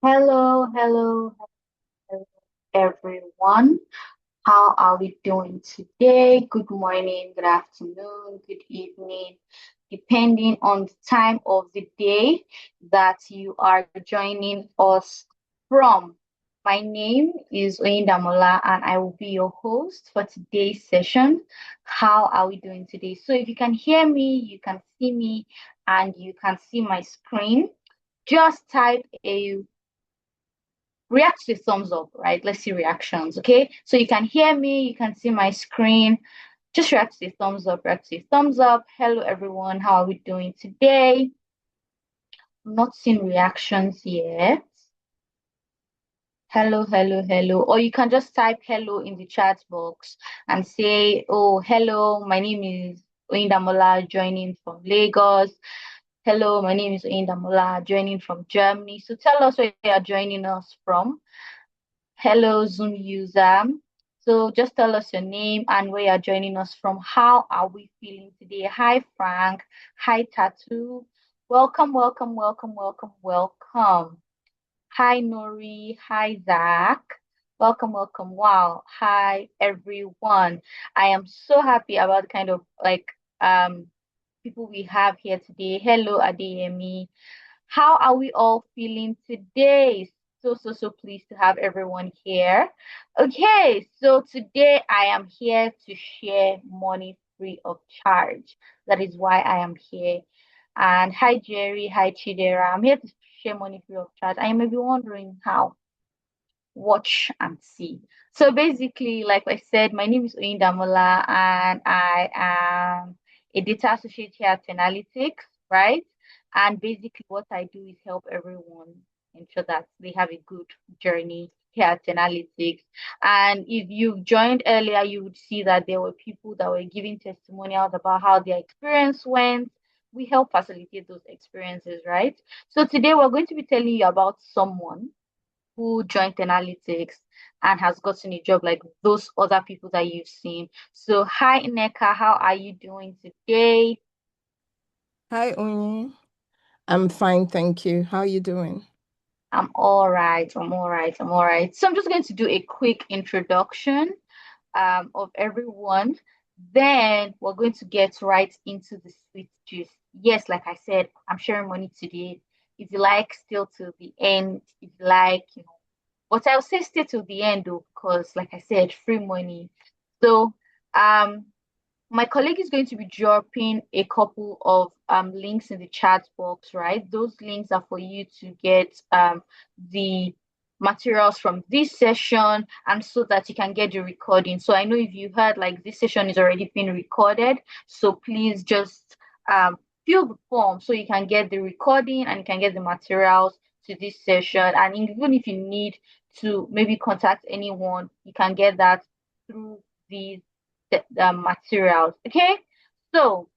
Hello, everyone. How are we doing today? Good morning, good afternoon, good evening, depending on the time of the day that you are joining us from. My name is Oyindamola and I will be your host for today's session. How are we doing today? So if you can hear me, you can see me, and you can see my screen, just type a react with thumbs up, right? Let's see reactions, okay? So you can hear me, you can see my screen. Just react with thumbs up, react with thumbs up. Hello, everyone. How are we doing today? I'm not seeing reactions yet. Hello. Or you can just type hello in the chat box and say, oh, hello, my name is Oyindamola, joining from Lagos. Hello, my name is Oyindamola, joining from Germany. So tell us where you are joining us from. Hello, Zoom user. So just tell us your name and where you're joining us from. How are we feeling today? Hi, Frank. Hi, Tattoo. Welcome. Hi, Nori. Hi, Zach. Welcome. Wow. Hi, everyone. I am so happy about the kind of um people we have here today. Hello, Adeyemi. How are we all feeling today? So pleased to have everyone here. Okay, so today I am here to share money free of charge. That is why I am here. And hi, Jerry. Hi, Chidera. I'm here to share money free of charge. I may be wondering how. Watch and see. So basically, like I said, my name is Oyindamola and I am a data associate here at 10Alytics, right? And basically what I do is help everyone ensure that they have a good journey here at 10Alytics. And if you joined earlier, you would see that there were people that were giving testimonials about how their experience went. We help facilitate those experiences, right? So today we're going to be telling you about someone who joined analytics and has gotten a job like those other people that you've seen. So, hi, Neka, how are you doing today? Hi, Oyin. I'm fine, thank you. How are you doing? I'm all right. I'm all right. So, I'm just going to do a quick introduction of everyone. Then we're going to get right into the sweet juice. Yes, like I said, I'm sharing money today. If you like, still to the end. If you like, but I'll say stay till the end though, because like I said, free money. So um my colleague is going to be dropping a couple of links in the chat box, right? Those links are for you to get the materials from this session and so that you can get the recording. So I know if you heard like this session is already being recorded, so please just um fill the form so you can get the recording and you can get the materials to this session. And even if you need to maybe contact anyone, you can get that through these the materials. Okay, so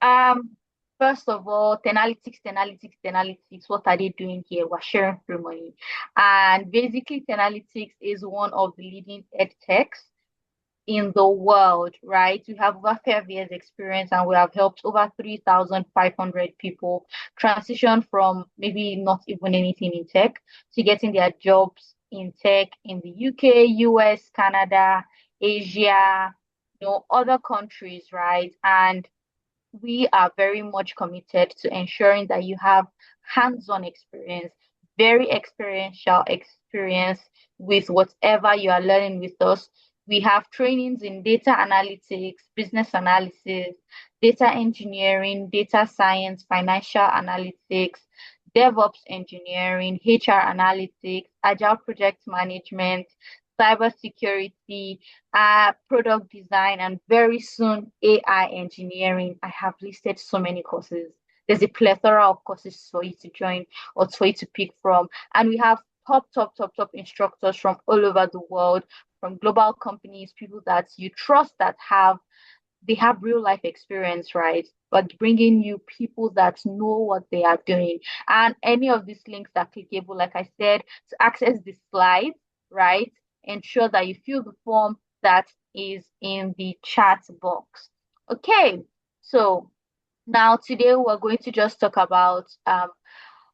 um, first of all, 10 Analytics. What are they doing here? We're sharing free money, and basically, 10 Analytics is one of the leading ed techs in the world, right? We have over 5 years experience and we have helped over 3,500 people transition from maybe not even anything in tech to getting their jobs in tech in the UK, US, Canada, Asia, other countries, right? And we are very much committed to ensuring that you have hands-on experience, very experiential experience with whatever you are learning with us. We have trainings in data analytics, business analysis, data engineering, data science, financial analytics, DevOps engineering, HR analytics, agile project management, cybersecurity, product design, and very soon AI engineering. I have listed so many courses. There's a plethora of courses for you to join or for you to pick from. And we have top instructors from all over the world, from global companies, people that you trust that they have real life experience, right? But bringing you people that know what they are doing. And any of these links are clickable, like I said, to access the slides, right? Ensure that you fill the form that is in the chat box. Okay, so now today we're going to just talk about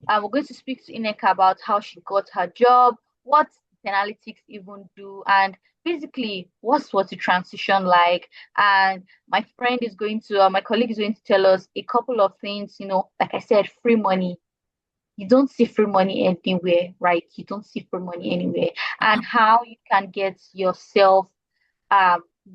We're going to speak to Ineka about how she got her job, what 10 Analytics even do, and basically what was the transition like. And my colleague is going to tell us a couple of things, like I said, free money. You don't see free money anywhere, right? You don't see free money anywhere. And how you can get yourself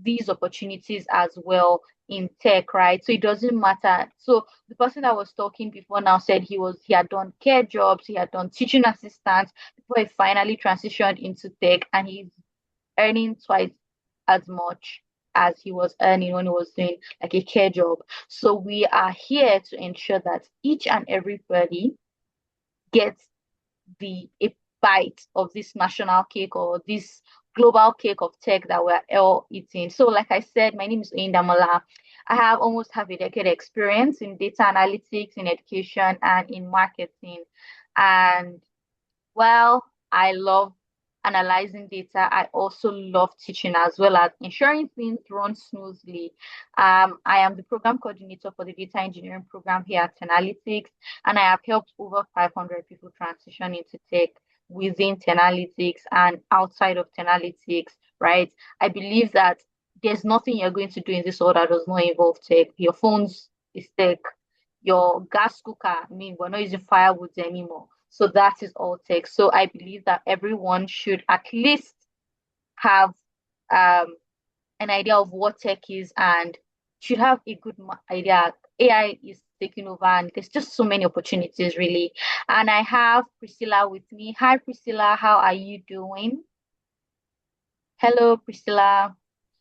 these opportunities as well in tech, right? So it doesn't matter. So the person that was talking before now said he had done care jobs, he had done teaching assistants before he finally transitioned into tech, and he's earning twice as much as he was earning when he was doing like a care job. So we are here to ensure that each and everybody gets the a bite of this national cake or this global cake of tech that we're all eating. So, like I said, my name is Indamola. I have almost half a decade experience in data analytics, in education, and in marketing. And well, I love analyzing data. I also love teaching as well as ensuring things run smoothly. I am the program coordinator for the data engineering program here at 10 Analytics, and I have helped over 500 people transition into tech within 10 Analytics and outside of 10 Analytics, right? I believe that there's nothing you're going to do in this world that does not involve tech. Your phones is tech, your gas cooker. I mean, we're not using firewood anymore. So that is all tech. So I believe that everyone should at least have um, an idea of what tech is and should have a good idea. AI is taking over, and there's just so many opportunities, really. And I have Priscilla with me. Hi, Priscilla. How are you doing? Hello, Priscilla.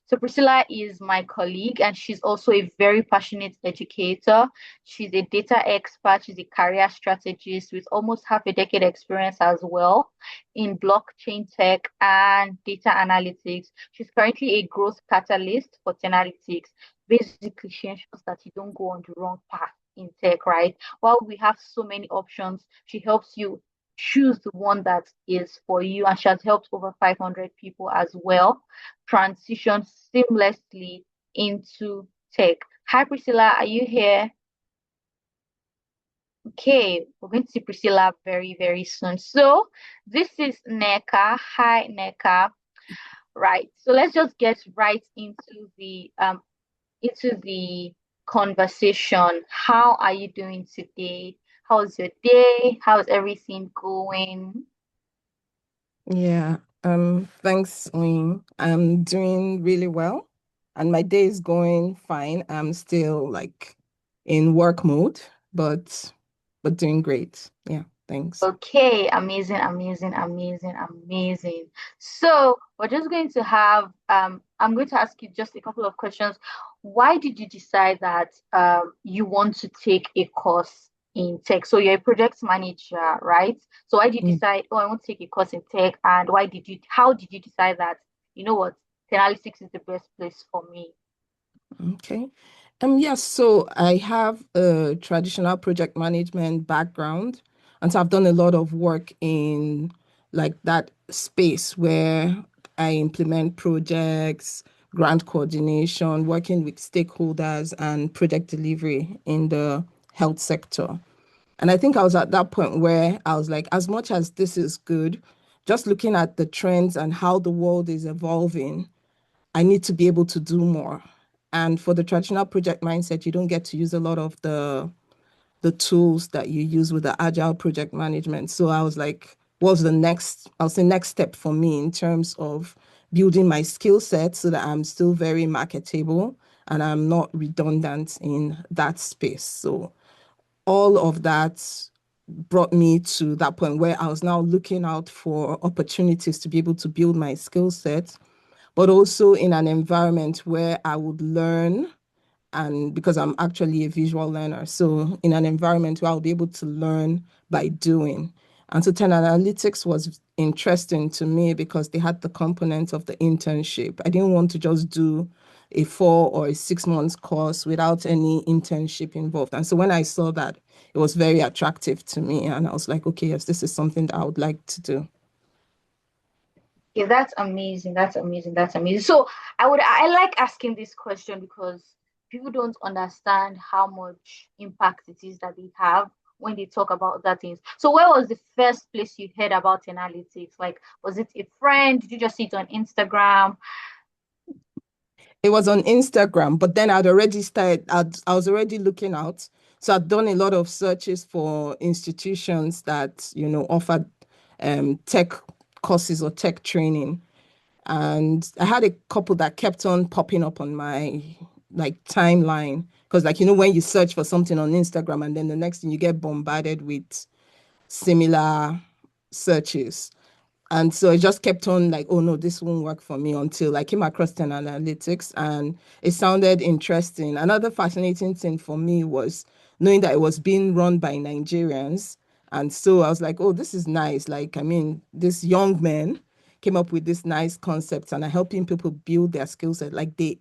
So Priscilla is my colleague, and she's also a very passionate educator. She's a data expert. She's a career strategist with almost half a decade experience as well in blockchain tech and data analytics. She's currently a growth catalyst for 10 Analytics. Basically, she ensures that you don't go on the wrong path in tech, right? While we have so many options, she helps you choose the one that is for you. And she has helped over 500 people as well transition seamlessly into tech. Hi, Priscilla, are you here? Okay, we're going to see Priscilla very, very soon. So, this is Neka. Hi, Neka. Right. So let's just get right into the conversation. How are you doing today? How's your day? How's everything going? Yeah, thanks, Wayne. I'm doing really well, and my day is going fine. I'm still like in work mode, but doing great. Yeah, thanks. Okay, amazing, amazing, amazing, amazing. So we're just going to have I'm going to ask you just a couple of questions. Why did you decide that you want to take a course in tech? So you're a project manager, right? So why did you Yeah. decide, oh, I want to take a course in tech, and how did you decide that, you know what, Analytics is the best place for me? Okay. Yes, so I have a traditional project management background, and so I've done a lot of work in like that space where I implement projects, grant coordination, working with stakeholders and project delivery in the health sector. And I think I was at that point where I was like, as much as this is good, just looking at the trends and how the world is evolving, I need to be able to do more. And for the traditional project mindset, you don't get to use a lot of the tools that you use with the agile project management. So I was like, what's the next, I'll say next step for me in terms of building my skill set so that I'm still very marketable and I'm not redundant in that space. So all of that brought me to that point where I was now looking out for opportunities to be able to build my skill set, but also in an environment where I would learn. And because I'm actually a visual learner, so in an environment where I'll be able to learn by doing. And so 10 Analytics was interesting to me because they had the component of the internship. I didn't want to just do a 4 or 6 months course without any internship involved. And so when I saw that, it was very attractive to me. And I was like, okay, yes, this is something that I would like to do. Yeah, that's amazing. That's amazing. That's amazing. So I like asking this question because people don't understand how much impact it is that they have when they talk about that things. So where was the first place you heard about analytics? Like, was it a friend? Did you just see it on Instagram? It was on Instagram, but then I was already looking out. So I'd done a lot of searches for institutions that, offered tech courses or tech training. And I had a couple that kept on popping up on my like timeline. Because like, when you search for something on Instagram and then the next thing you get bombarded with similar searches. And so I just kept on like, oh no, this won't work for me until I came across 10 Analytics and it sounded interesting. Another fascinating thing for me was knowing that it was being run by Nigerians. And so I was like, oh, this is nice. Like, I mean, this young man came up with this nice concept and are helping people build their skill set. Like they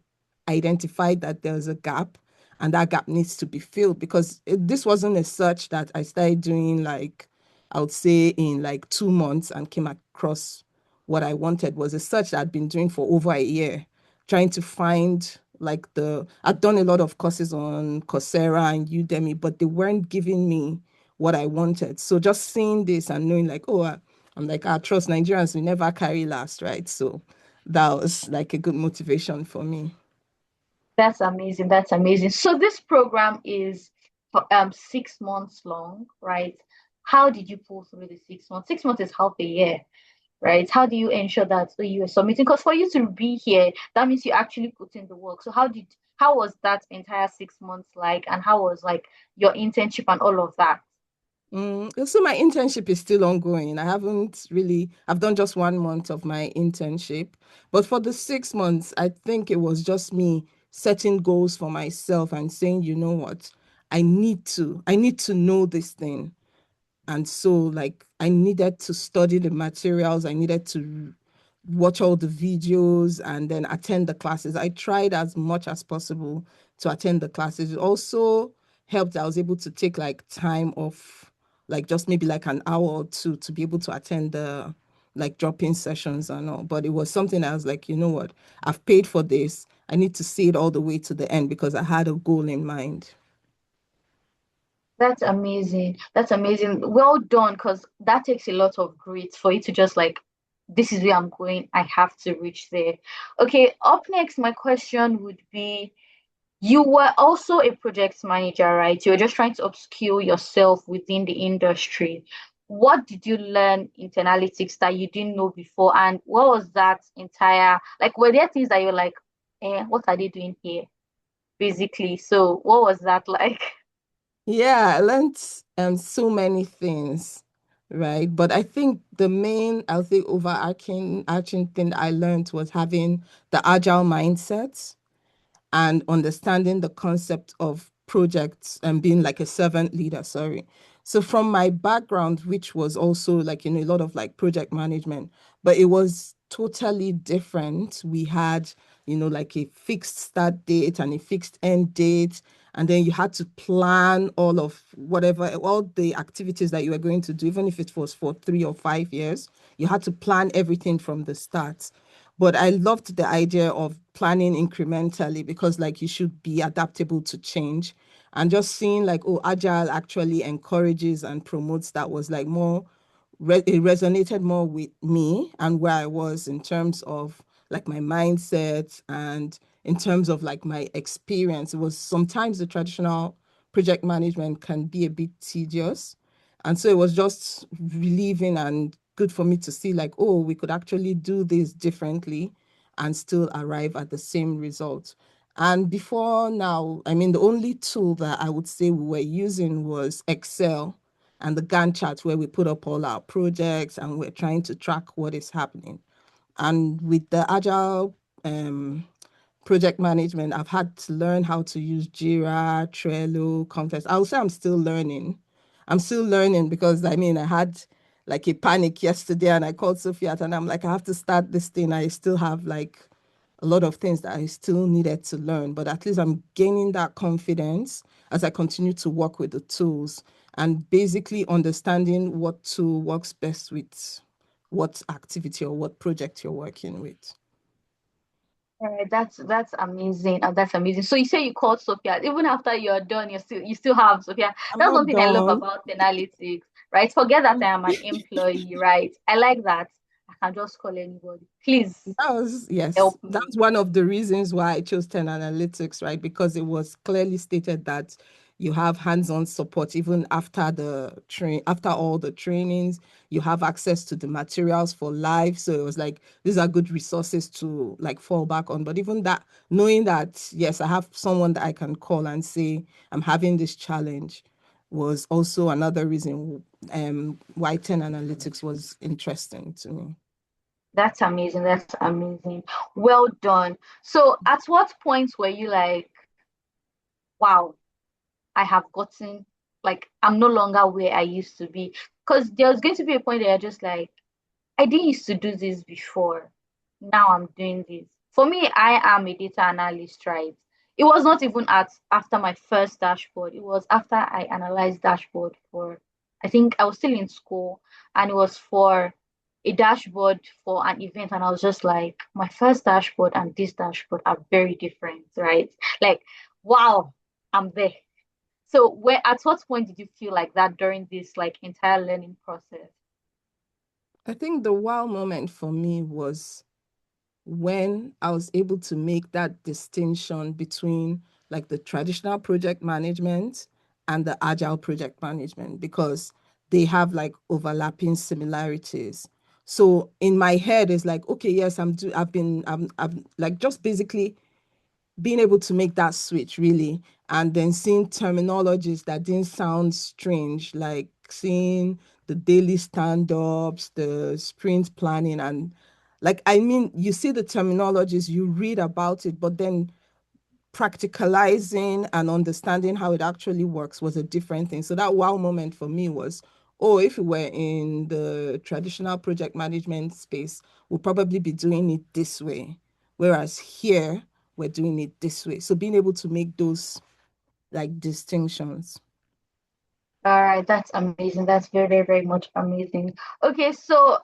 identified that there's a gap and that gap needs to be filled because this wasn't a search that I started doing like I would say in like 2 months and came across what I wanted was a search that I'd been doing for over a year, trying to find like I'd done a lot of courses on Coursera and Udemy, but they weren't giving me what I wanted. So just seeing this and knowing like, oh, I'm like, I trust Nigerians, we never carry last, right? So that was like a good motivation for me. That's amazing. That's amazing. So this program is for 6 months long, right? How did you pull through the 6 months? 6 months is half a year, right? How do you ensure that you are submitting? Because for you to be here, that means you actually put in the work. So how was that entire 6 months like, and how was like your internship and all of that? So my internship is still ongoing. I've done just 1 month of my internship, but for the 6 months, I think it was just me setting goals for myself and saying, you know what, I need to know this thing. And so, like, I needed to study the materials, I needed to watch all the videos and then attend the classes. I tried as much as possible to attend the classes. It also helped that I was able to take like time off, like just maybe like an hour or two to be able to attend the like drop-in sessions and all. But it was something I was like, you know what, I've paid for this. I need to see it all the way to the end because I had a goal in mind. That's amazing. That's amazing. Well done, because that takes a lot of grit for you to just like, this is where I'm going. I have to reach there. Okay, up next, my question would be, you were also a project manager, right? You were just trying to upskill yourself within the industry. What did you learn in analytics that you didn't know before? And what was that entire, like, were there things that you're like, what are they doing here? Basically. So what was that like? Yeah, I learned so many things, right? But I think the main, I'll say, overarching arching thing I learned was having the agile mindset and understanding the concept of projects and being like a servant leader, sorry. So from my background, which was also like, a lot of like project management, but it was totally different. We had, like a fixed start date and a fixed end date. And then you had to plan all of whatever, all the activities that you were going to do, even if it was for 3 or 5 years, you had to plan everything from the start. But I loved the idea of planning incrementally because like you should be adaptable to change. And just seeing like, oh, Agile actually encourages and promotes that was like it resonated more with me and where I was in terms of like my mindset and in terms of like my experience. It was sometimes the traditional project management can be a bit tedious. And so it was just relieving and good for me to see like, oh, we could actually do this differently and still arrive at the same result. And before now, I mean, the only tool that I would say we were using was Excel and the Gantt chart where we put up all our projects and we're trying to track what is happening. And with the agile project management, I've had to learn how to use Jira, Trello, Confluence. I'll say I'm still learning. I'm still learning because I mean, I had like a panic yesterday and I called Sophia and I'm like, I have to start this thing. I still have like a lot of things that I still needed to learn, but at least I'm gaining that confidence as I continue to work with the tools and basically understanding what tool works best with what activity or what project you're working with. All right, that's amazing. That's amazing. So you say you called Sophia. Even after you're done, you still have Sophia. I'm That's one not thing I love done. about analytics, right? Forget that I am an employee, right? I like that. I can just call anybody. Please That was, yes, help me. that's one of the reasons why I chose 10 Analytics, right? Because it was clearly stated that you have hands-on support even after after all the trainings, you have access to the materials for live. So it was like these are good resources to like fall back on. But even that, knowing that yes, I have someone that I can call and say I'm having this challenge was also another reason why 10 Analytics was interesting to me. That's amazing. That's amazing. Well done. So at what point were you like, wow, I have gotten like I'm no longer where I used to be? Because there's going to be a point that you're just like, I didn't used to do this before. Now I'm doing this. For me, I am a data analyst, right? It was not even at after my first dashboard. It was after I analyzed dashboard for, I think I was still in school, and it was for a dashboard for an event. And I was just like, my first dashboard and this dashboard are very different, right? Like, wow, I'm there. So where at what point did you feel like that during this like entire learning process? I think the wow moment for me was when I was able to make that distinction between like the traditional project management and the agile project management because they have like overlapping similarities. So in my head, it's like, okay, yes, I've like just basically being able to make that switch really and then seeing terminologies that didn't sound strange, like seeing the daily stand-ups, the sprint planning, and like I mean you see the terminologies, you read about it, but then practicalizing and understanding how it actually works was a different thing. So that wow moment for me was, oh, if we were in the traditional project management space, we'll probably be doing it this way. Whereas here, we're doing it this way. So being able to make those like distinctions. All right, that's amazing. That's very, very, very much amazing. Okay, so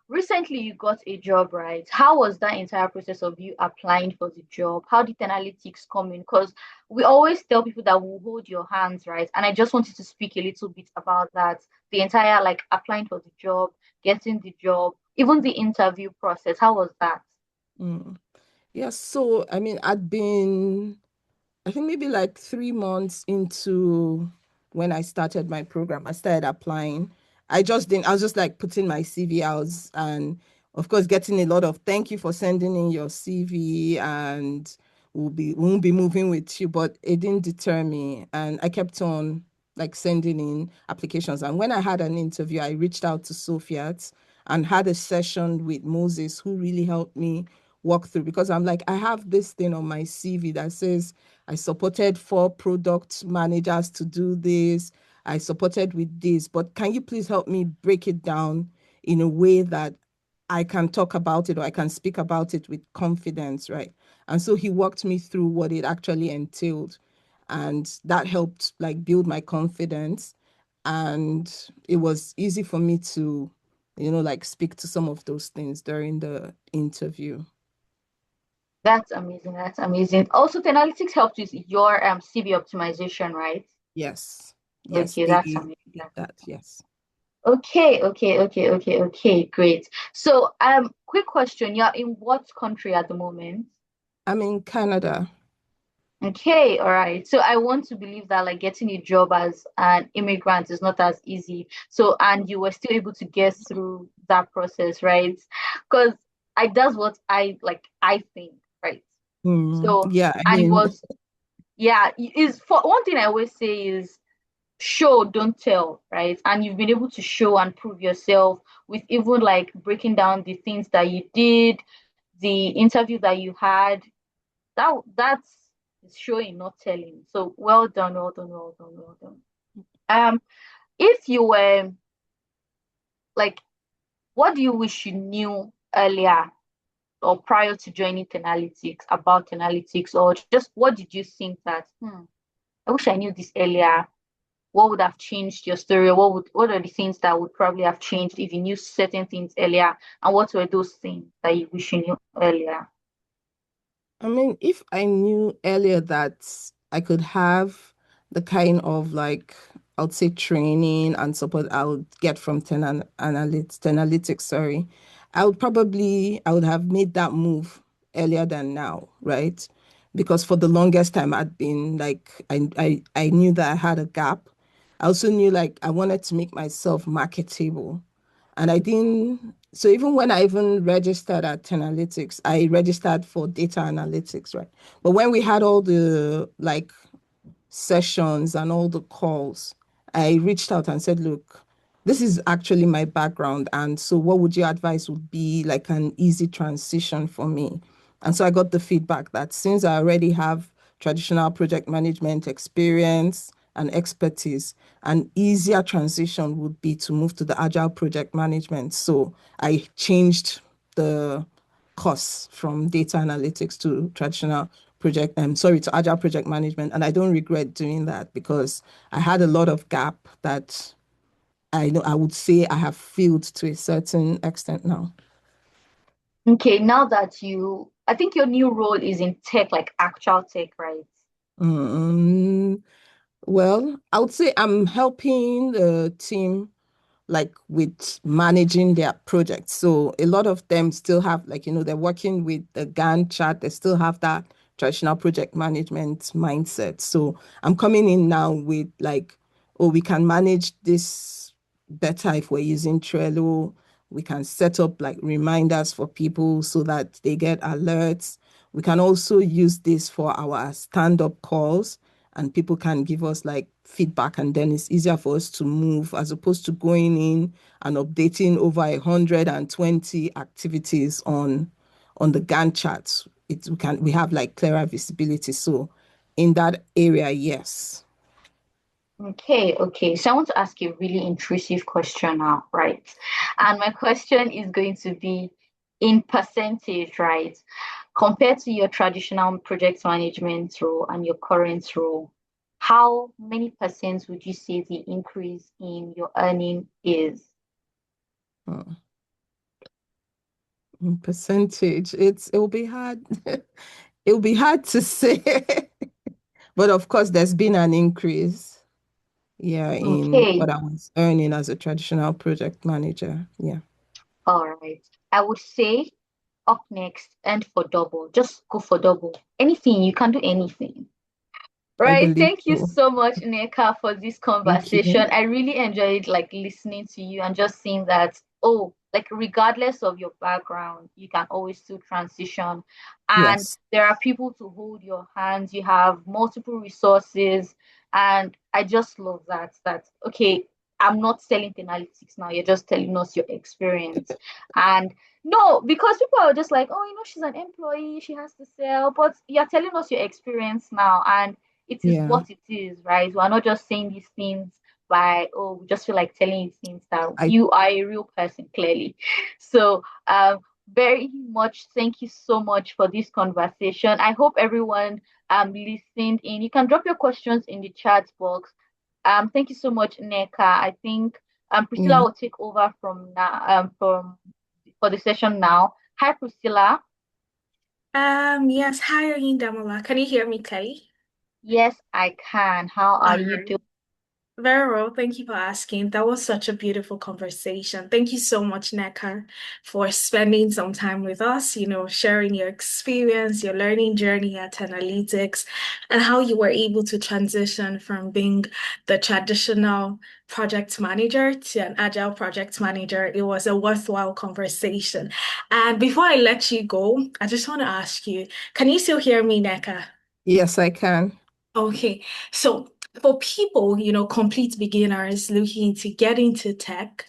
recently you got a job, right? How was that entire process of you applying for the job? How did analytics come in? Because we always tell people that we'll hold your hands, right? And I just wanted to speak a little bit about that. The entire like applying for the job, getting the job, even the interview process. How was that? Mm. Yeah, so I mean, I think maybe like 3 months into when I started my program, I started applying. I was just like putting my CV out and of course getting a lot of thank you for sending in your CV and won't be moving with you, but it didn't deter me. And I kept on like sending in applications. And when I had an interview, I reached out to Sofiat and had a session with Moses, who really helped me walk through because I'm like, I have this thing on my CV that says I supported 4 product managers to do this. I supported with this, but can you please help me break it down in a way that I can talk about it or I can speak about it with confidence, right? And so he walked me through what it actually entailed. And that helped like build my confidence. And it was easy for me to, like speak to some of those things during the interview. That's amazing. That's amazing. Also, the analytics helps with your CV optimization, right? Yes. Yes, Okay, they that's did amazing. that. Yes. Okay, great. So, quick question. You're in what country at the moment? I'm in Canada. Okay, all right. So I want to believe that like getting a job as an immigrant is not as easy. So, and you were still able to get through that process, right? Because that's what I think, right? So, Yeah, I and it mean, was, yeah, is for one thing I always say is show, don't tell, right? And you've been able to show and prove yourself with even like breaking down the things that you did, the interview that you had. That's showing, not telling. So well done, well done, well done, well done. If you were like, what do you wish you knew earlier or prior to joining Analytics about Analytics, or just what did you think that I wish I knew this earlier? What would have changed your story? What are the things that would probably have changed if you knew certain things earlier? And what were those things that you wish you knew earlier? I mean, if I knew earlier that I could have the kind of like, I would say training and support I would get from 10 Analytics, sorry, I would have made that move earlier than now, right? Because for the longest time I'd been like, I knew that I had a gap. I also knew like I wanted to make myself marketable. And I didn't, so even when I even registered at 10 Analytics, I registered for data analytics, right? But when we had all the like sessions and all the calls, I reached out and said, look, this is actually my background. And so what would your advice would be like an easy transition for me? And so I got the feedback that since I already have traditional project management experience and expertise, an easier transition would be to move to the agile project management. So I changed the course from data analytics to traditional to agile project management. And I don't regret doing that because I had a lot of gap that I know I would say I have filled to a certain extent now. Okay, now that I think your new role is in tech, like actual tech, right? Mm, well, I would say I'm helping the team like with managing their projects. So a lot of them still have like, they're working with the Gantt chart. They still have that traditional project management mindset. So I'm coming in now with like, oh, we can manage this better if we're using Trello. We can set up like reminders for people so that they get alerts. We can also use this for our stand-up calls and people can give us like feedback and then it's easier for us to move as opposed to going in and updating over 120 activities on the Gantt charts. We have like clearer visibility. So in that area, yes. Okay, okay. So I want to ask you a really intrusive question now, right? And my question is going to be in percentage, right? Compared to your traditional project management role and your current role, how many percent would you say the increase in your earning is? Hmm. In percentage, it will be hard. It will be hard to say. But of course, there's been an increase, yeah, in Okay, what I was earning as a traditional project manager. Yeah, all right. I would say up next and for double. Just go for double. Anything, you can do anything. I Right. believe Thank you so. so much, Neka, for this Thank conversation. you. I really enjoyed like listening to you and just seeing that, oh, like regardless of your background, you can always still transition. And Yes. there are people to hold your hands. You have multiple resources. And I just love that, okay, I'm not selling analytics now. You're just telling us your experience. And no, because people are just like, oh, she's an employee, she has to sell, but you're telling us your experience now. And it is Yeah. what it is, right? We're not just saying these things by, oh, we just feel like telling you things that I you are a real person, clearly. So, very much thank you so much for this conversation. I hope everyone listened in. You can drop your questions in the chat box. Thank you so much, Neka. I think Priscilla yeah. will take over from now from for the session now. Hi, Priscilla. Yes, hi, Damola. Can you hear me, Kay? Yes, I can. How All are you right. doing? Very well. Thank you for asking. That was such a beautiful conversation. Thank you so much, Neka, for spending some time with us, sharing your experience, your learning journey at Analytics, and how you were able to transition from being the traditional project manager to an agile project manager. It was a worthwhile conversation. And before I let you go, I just want to ask you, can you still hear me, Neka? Yes, I can. Okay, so for people, complete beginners looking to get into tech,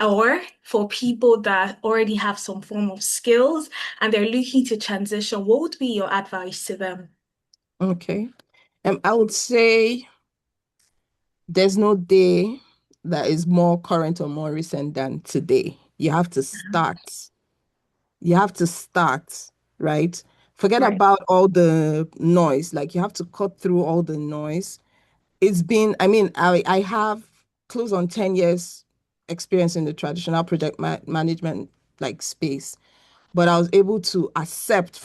or for people that already have some form of skills and they're looking to transition, what would be your advice to them? Okay. I would say there's no day that is more current or more recent than today. You have to start. You have to start, right? Forget Right. about all the noise. Like you have to cut through all the noise. I mean, I have close on 10 years experience in the traditional project management like space. but I was able to accept,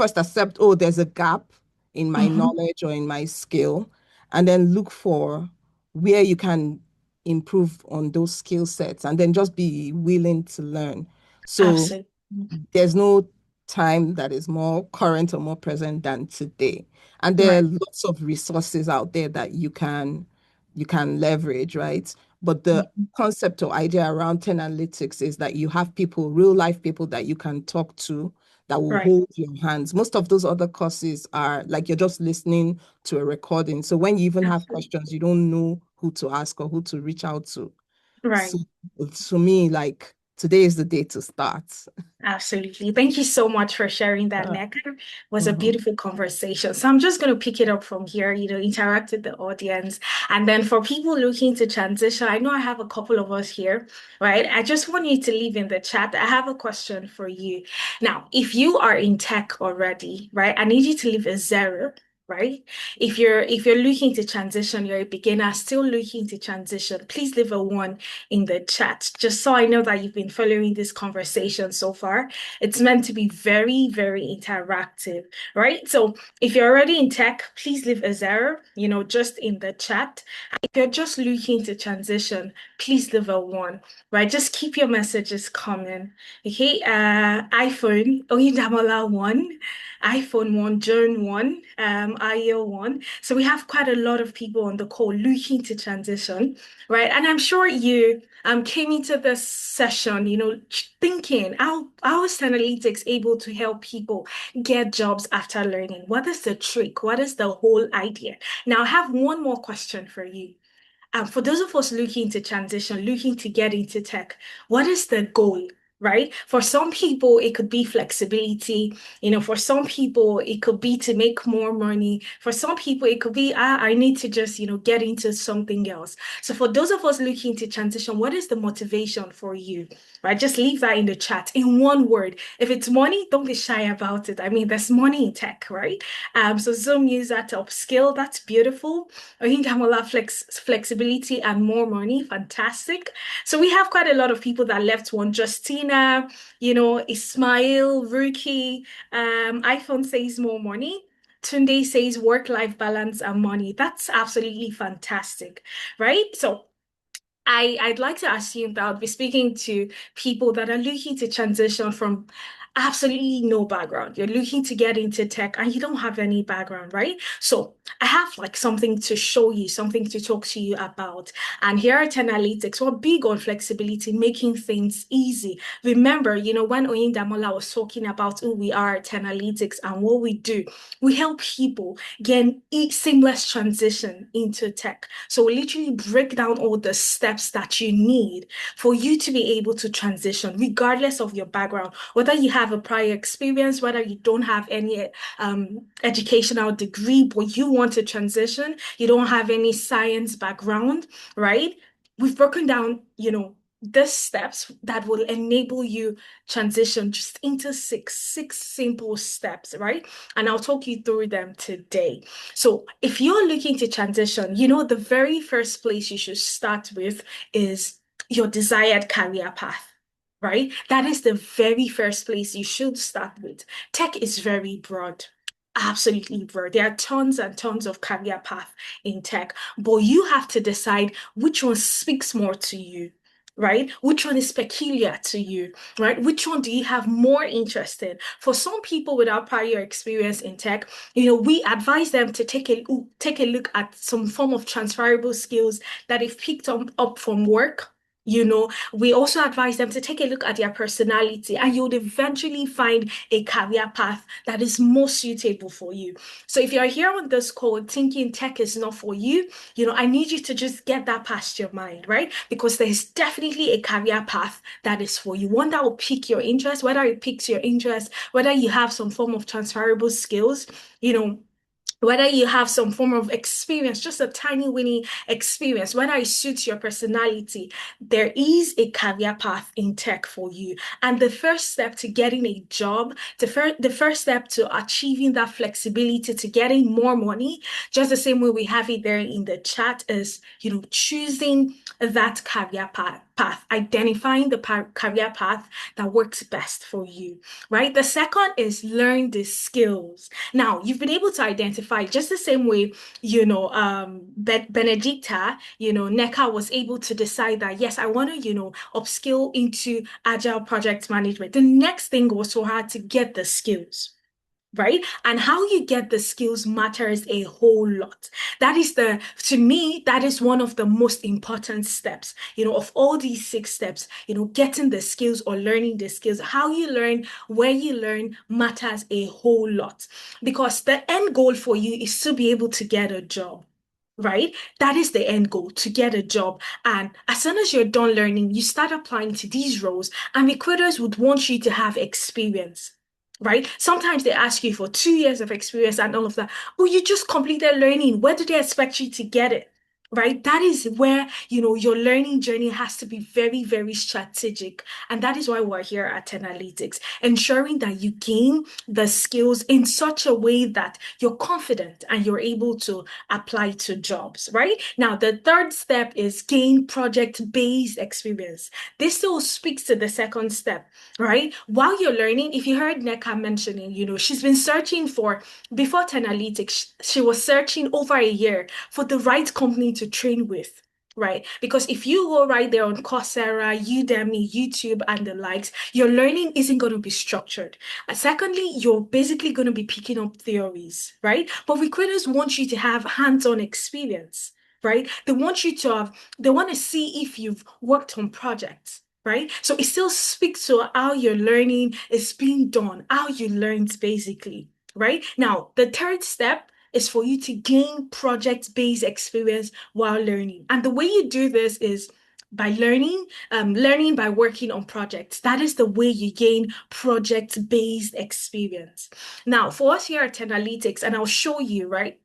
oh, there's a gap in my Hmm. knowledge or in my skill, and then look for where you can improve on those skill sets and then just be willing to learn. So Absolutely. there's no time that is more current or more present than today. And there are Right. lots of resources out there that you can leverage, right? But the Mhm. concept or idea around 10 analytics is that you have people, real life people that you can talk to that will Right. hold your hands. Most of those other courses are like you're just listening to a recording. So when you even have Absolutely. questions, you don't know who to ask or who to reach out to. So Right. to me, like today is the day to start. Absolutely. Thank you so much for sharing that, Uh, Nneka. It was a mhm. beautiful conversation. So I'm just going to pick it up from here, interact with the audience. And then for people looking to transition, I know I have a couple of us here, right? I just want you to leave in the chat. I have a question for you. Now, if you are in tech already, right, I need you to leave a zero. Right? If you're looking to transition, you're a beginner still looking to transition, please leave a one in the chat, just so I know that you've been following this conversation so far. It's meant to be very, very interactive, right? So if you're already in tech, please leave a zero, just in the chat. If you're just looking to transition, please leave a one, right? Just keep your messages coming. Okay, iPhone, Oyindamola one, iPhone one, Joan one, Ayo one. So we have quite a lot of people on the call looking to transition, right? And I'm sure you came into this session, thinking how is Analytics able to help people get jobs after learning? What is the trick? What is the whole idea? Now, I have one more question for you. For those of us looking to transition, looking to get into tech, what is the goal? Right? For some people, it could be flexibility. For some people, it could be to make more money. For some people, it could be, I need to just, get into something else. So for those of us looking to transition, what is the motivation for you? Right? Just leave that in the chat in one word. If it's money, don't be shy about it. I mean, there's money in tech, right? So Zoom use that to upskill. That's beautiful. I think Damola flexibility and more money. Fantastic. So we have quite a lot of people that left one. Justina, Ismail, Ruki, iPhone says more money. Tunde says work-life balance and money. That's absolutely fantastic, right? So I'd like to assume that I'll be speaking to people that are looking to transition from absolutely no background. You're looking to get into tech and you don't have any background, right? So I have like something to show you, something to talk to you about. And here at 10Alytics, we're big on flexibility, making things easy. Remember, when Oyindamola was talking about who we are at 10Alytics and what we do, we help people get a seamless transition into tech. So we literally break down all the steps that you need for you to be able to transition, regardless of your background, whether you have a prior experience, whether you don't have any educational degree, but you want to transition, you don't have any science background, right? We've broken down, the steps that will enable you transition just into six simple steps, right? And I'll talk you through them today. So if you're looking to transition, the very first place you should start with is your desired career path, right? That is the very first place you should start with. Tech is very broad. Absolutely broad. There are tons and tons of career path in tech, but you have to decide which one speaks more to you, right? Which one is peculiar to you, right? Which one do you have more interest in? For some people without prior experience in tech, we advise them to take a look at some form of transferable skills that they've picked up from work. We also advise them to take a look at their personality, and you'll eventually find a career path that is more suitable for you. So if you're here on this call thinking tech is not for you, I need you to just get that past your mind, right? Because there's definitely a career path that is for you, one that will pique your interest, whether it piques your interest, whether you have some form of transferable skills, you know, whether you have some form of experience, just a tiny winning experience, whether it suits your personality, there is a career path in tech for you. And the first step to getting a job, the first step to achieving that flexibility, to getting more money, just the same way we have it there in the chat, is, choosing that career path. path, identifying the career path that works best for you, right? The second is learn the skills. Now, you've been able to identify just the same way, Benedicta, Neka was able to decide that, yes, I want to, upskill into agile project management. The next thing was for her to get the skills, right? And how you get the skills matters a whole lot. To me, that is one of the most important steps, of all these 6 steps, getting the skills or learning the skills. How you learn, where you learn matters a whole lot, because the end goal for you is to be able to get a job. Right? That is the end goal, to get a job. And as soon as you're done learning, you start applying to these roles, and recruiters would want you to have experience, right? Sometimes they ask you for 2 years of experience and all of that. Oh, you just completed learning. Where do they expect you to get it? Right? That is where, your learning journey has to be very, very strategic. And that is why we're here at 10Alytics, ensuring that you gain the skills in such a way that you're confident and you're able to apply to jobs, right? Now, the third step is gain project-based experience. This still speaks to the second step, right? While you're learning, if you heard Neka mentioning, she's been searching for, before 10Alytics, she was searching over a year for the right company to train with. Right? Because if you go right there on Coursera, Udemy, YouTube, and the likes, your learning isn't going to be structured. And secondly, you're basically going to be picking up theories, right? But recruiters want you to have hands-on experience, right? They want to see if you've worked on projects, right? So it still speaks to how your learning is being done, how you learned basically, right? Now, the third step is for you to gain project-based experience while learning. And the way you do this is by learning by working on projects. That is the way you gain project-based experience. Now, for us here at 10Alytics, and I'll show you, right?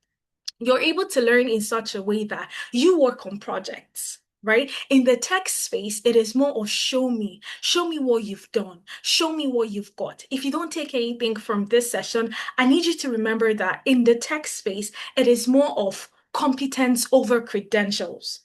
You're able to learn in such a way that you work on projects, right? In the tech space, it is more of show me what you've done, show me what you've got. If you don't take anything from this session, I need you to remember that in the tech space, it is more of competence over credentials,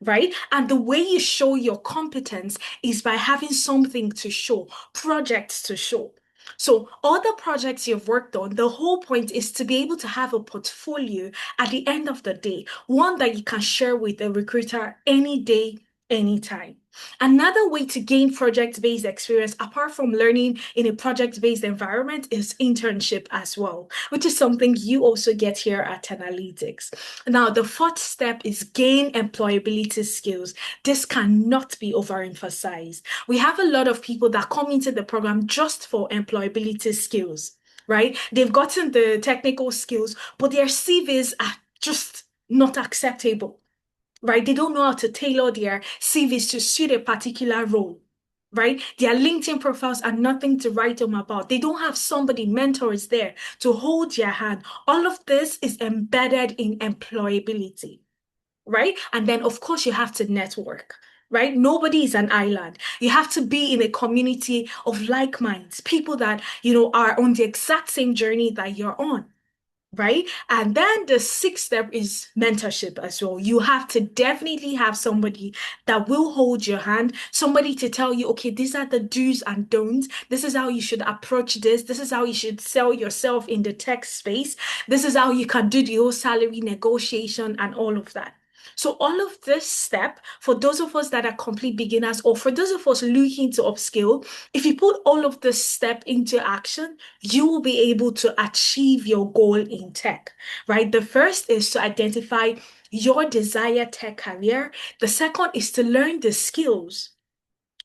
right? And the way you show your competence is by having something to show, projects to show. So all the projects you've worked on, the whole point is to be able to have a portfolio at the end of the day, one that you can share with a recruiter any day, anytime. Another way to gain project-based experience, apart from learning in a project-based environment, is internship as well, which is something you also get here at 10Alytics. Now, the fourth step is gain employability skills. This cannot be overemphasized. We have a lot of people that come into the program just for employability skills, right? They've gotten the technical skills, but their CVs are just not acceptable, right? They don't know how to tailor their CVs to suit a particular role, right? Their LinkedIn profiles are nothing to write them about. They don't have somebody, mentors there to hold their hand. All of this is embedded in employability, right? And then, of course, you have to network. Right? Nobody is an island. You have to be in a community of like minds, people that, are on the exact same journey that you're on, right? And then the sixth step is mentorship as well. You have to definitely have somebody that will hold your hand, somebody to tell you, okay, these are the do's and don'ts. This is how you should approach this. This is how you should sell yourself in the tech space. This is how you can do the whole salary negotiation and all of that. So all of this step, for those of us that are complete beginners, or for those of us looking to upskill, if you put all of this step into action, you will be able to achieve your goal in tech, right? The first is to identify your desired tech career. The second is to learn the skills,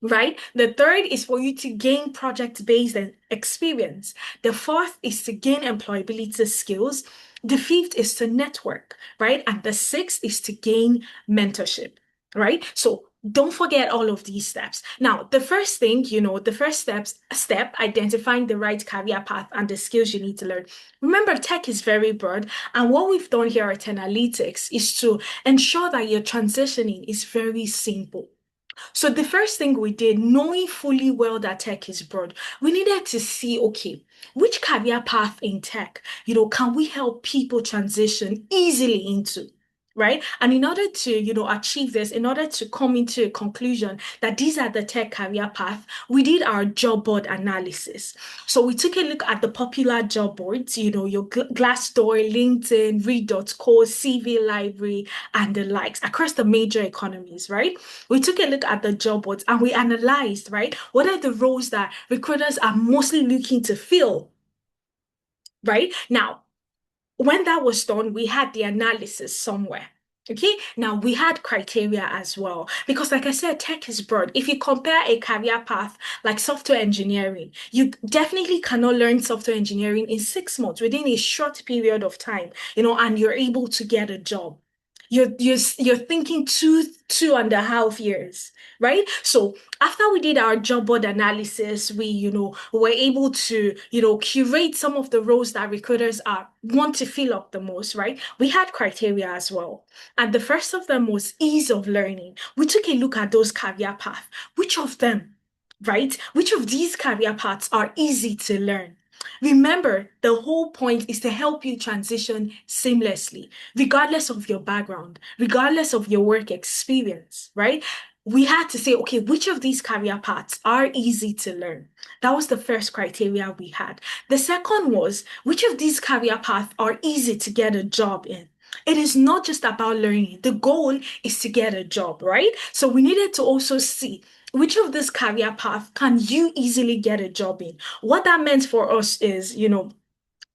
right? The third is for you to gain project-based experience. The fourth is to gain employability skills. The fifth is to network, right? And the sixth is to gain mentorship, right? So don't forget all of these steps. Now, the first thing, the first step, identifying the right career path and the skills you need to learn. Remember, tech is very broad. And what we've done here at 10Alytics is to ensure that your transitioning is very simple. So the first thing we did, knowing fully well that tech is broad, we needed to see, okay, which career path in tech, can we help people transition easily into? right? And in order to, achieve this, in order to come into a conclusion that these are the tech career path, we did our job board analysis. So we took a look at the popular job boards, your Glassdoor, LinkedIn, Read.co, CV Library, and the likes across the major economies, right? We took a look at the job boards and we analyzed, right? What are the roles that recruiters are mostly looking to fill, right? Now, when that was done, we had the analysis somewhere. Okay, now we had criteria as well because, like I said, tech is broad. If you compare a career path like software engineering, you definitely cannot learn software engineering in 6 months within a short period of time, and you're able to get a job. You're thinking 2.5 years, right? So after we did our job board analysis, we, were able to, curate some of the roles that recruiters are want to fill up the most, right? We had criteria as well. And the first of them was ease of learning. We took a look at those career paths. Which of them, right? Which of these career paths are easy to learn? Remember, the whole point is to help you transition seamlessly, regardless of your background, regardless of your work experience, right? We had to say, okay, which of these career paths are easy to learn? That was the first criteria we had. The second was, which of these career paths are easy to get a job in? It is not just about learning. The goal is to get a job, right? So we needed to also see which of this career path can you easily get a job in? What that meant for us is,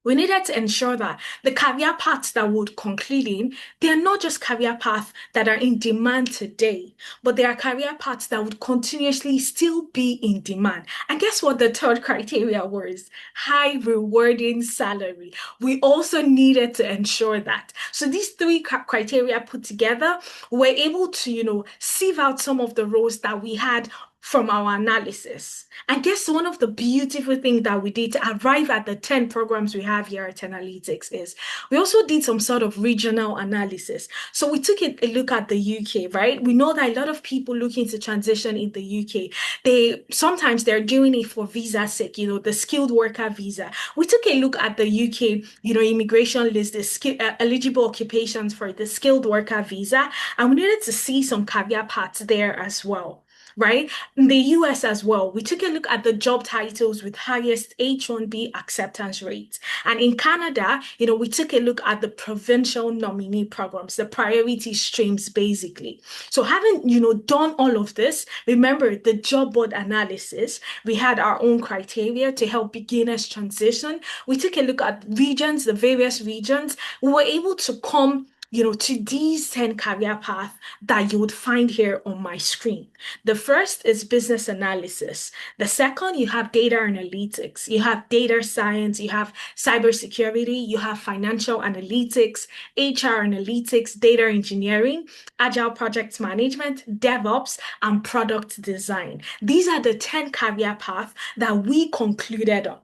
we needed to ensure that the career paths that would conclude in, they are not just career paths that are in demand today, but they are career paths that would continuously still be in demand. And guess what the third criteria was? High rewarding salary. We also needed to ensure that. So these three criteria put together, we're able to, sieve out some of the roles that we had from our analysis. And guess one of the beautiful things that we did to arrive at the 10 programs we have here at 10Alytics is we also did some sort of regional analysis. So we took a look at the UK, right? We know that a lot of people looking to transition in the UK, they're doing it for visa sake, the skilled worker visa. We took a look at the UK, immigration list, the eligible occupations for the skilled worker visa, and we needed to see some career paths there as well, right? In the US as well, we took a look at the job titles with highest H-1B acceptance rates. And in Canada, we took a look at the provincial nominee programs, the priority streams, basically. So having, done all of this, remember the job board analysis, we had our own criteria to help beginners transition. We took a look at regions, the various regions. We were able to come to these 10 career paths that you would find here on my screen. The first is business analysis. The second, you have data analytics, you have data science, you have cybersecurity, you have financial analytics, HR analytics, data engineering, agile project management, DevOps, and product design. These are the 10 career paths that we concluded on,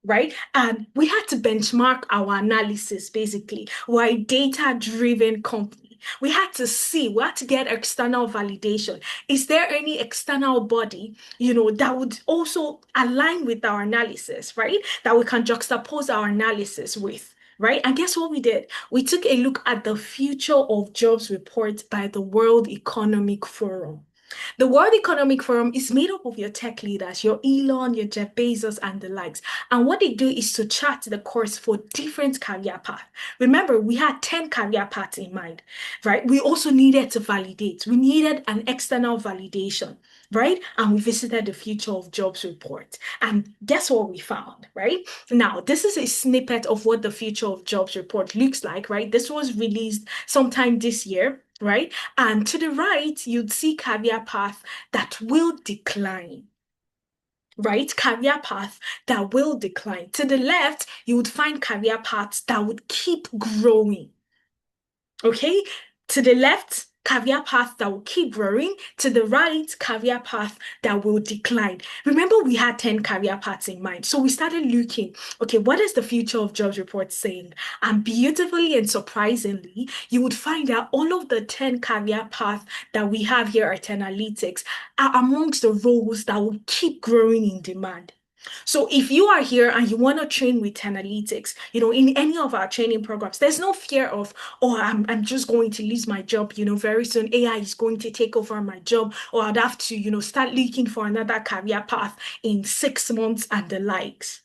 right? And we had to benchmark our analysis basically. We're a data-driven company. We had to get external validation. Is there any external body, that would also align with our analysis, right? That we can juxtapose our analysis with. Right? And guess what we did? We took a look at the Future of Jobs report by the World Economic Forum. The World Economic Forum is made up of your tech leaders, your Elon, your Jeff Bezos, and the likes. And what they do is to chart the course for different career paths. Remember, we had 10 career paths in mind, right? We also needed to validate. We needed an external validation, right? And we visited the Future of Jobs report. And guess what we found, right? Now, this is a snippet of what the Future of Jobs report looks like, right? This was released sometime this year, right? And to the right, you'd see career path that will decline, right? Career path that will decline. To the left, you would find career paths that would keep growing. Okay? To the left, career path that will keep growing. To the right, career path that will decline. Remember, we had 10 career paths in mind. So we started looking, okay, what is the Future of Jobs report saying? And beautifully and surprisingly, you would find that all of the 10 career paths that we have here at 10Alytics are amongst the roles that will keep growing in demand. So if you are here and you want to train with 10 Analytics, in any of our training programs, there's no fear of, oh, I'm just going to lose my job, very soon AI is going to take over my job, or I'd have to, start looking for another career path in 6 months and the likes.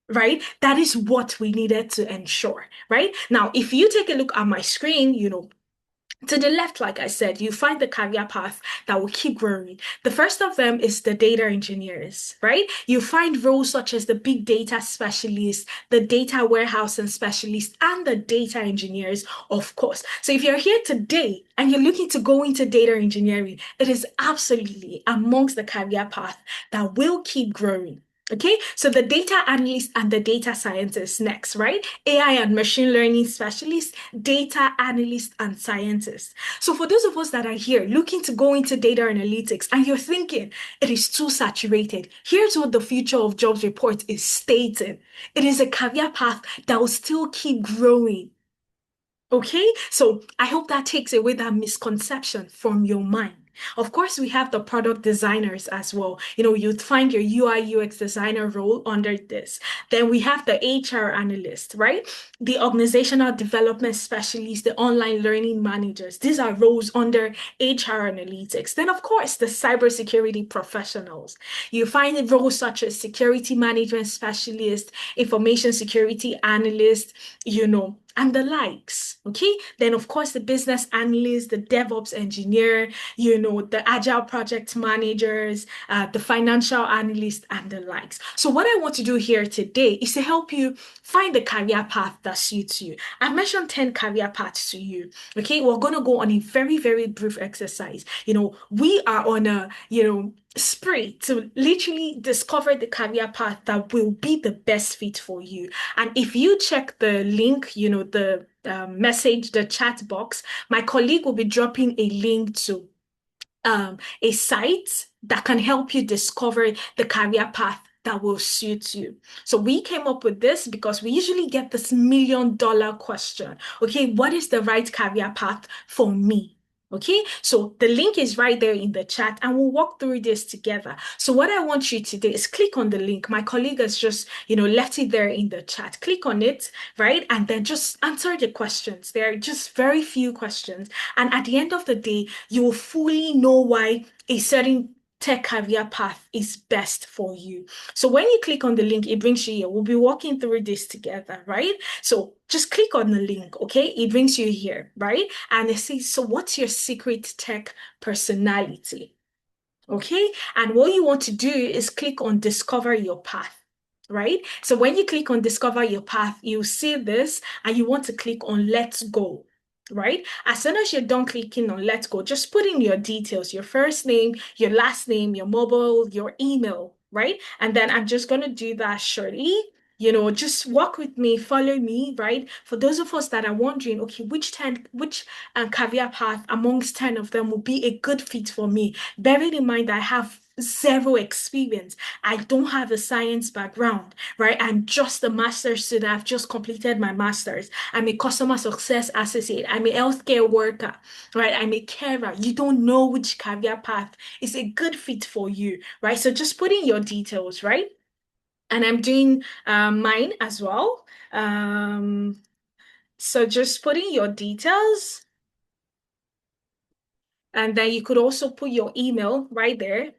Right? That is what we needed to ensure, right? Now, if you take a look at my screen, to the left, like I said, you find the career path that will keep growing. The first of them is the data engineers, right? You find roles such as the big data specialist, the data warehousing specialist, and the data engineers, of course. So if you're here today and you're looking to go into data engineering, it is absolutely amongst the career path that will keep growing. Okay, so the data analyst and the data scientist next, right? AI and machine learning specialist, data analyst, and scientist. So for those of us that are here looking to go into data analytics and you're thinking it is too saturated, here's what the Future of Jobs report is stating. It is a career path that will still keep growing. Okay, so I hope that takes away that misconception from your mind. Of course, we have the product designers as well. You'd find your UI UX designer role under this. Then we have the HR analyst, right? The organizational development specialist, the online learning managers. These are roles under HR analytics. Then, of course, the cybersecurity professionals. You find roles such as security management specialist, information security analyst, and the likes. Okay. Then, of course, the business analyst, the DevOps engineer, the agile project managers, the financial analyst, and the likes. So, what I want to do here today is to help you find the career path that suits you. I mentioned 10 career paths to you. Okay. We're going to go on a very, very brief exercise. We are on a, spree to literally discover the career path that will be the best fit for you. And if you check the link, the message, the chat box, my colleague will be dropping a link to a site that can help you discover the career path that will suit you. So we came up with this because we usually get this $1 million question. Okay, what is the right career path for me? Okay, so the link is right there in the chat and we'll walk through this together. So what I want you to do is click on the link. My colleague has just, left it there in the chat. Click on it, right? And then just answer the questions. There are just very few questions. And at the end of the day, you will fully know why a certain tech career path is best for you. So when you click on the link, it brings you here. We'll be walking through this together, right? So just click on the link, okay? It brings you here, right? And it says, so what's your secret tech personality? Okay? And what you want to do is click on discover your path. Right? So when you click on discover your path, you see this and you want to click on let's go. Right? As soon as you're done clicking on let's go, just put in your details, your first name, your last name, your mobile, your email, right? And then I'm just going to do that shortly. Just walk with me, follow me, right? For those of us that are wondering, okay, which career path amongst 10 of them will be a good fit for me, bearing in mind that I have zero experience. I don't have a science background, right? I'm just a master's student. I've just completed my master's. I'm a customer success associate. I'm a healthcare worker, right? I'm a carer. You don't know which career path is a good fit for you, right? So just put in your details, right? And I'm doing mine as well. So just put in your details. And then you could also put your email right there.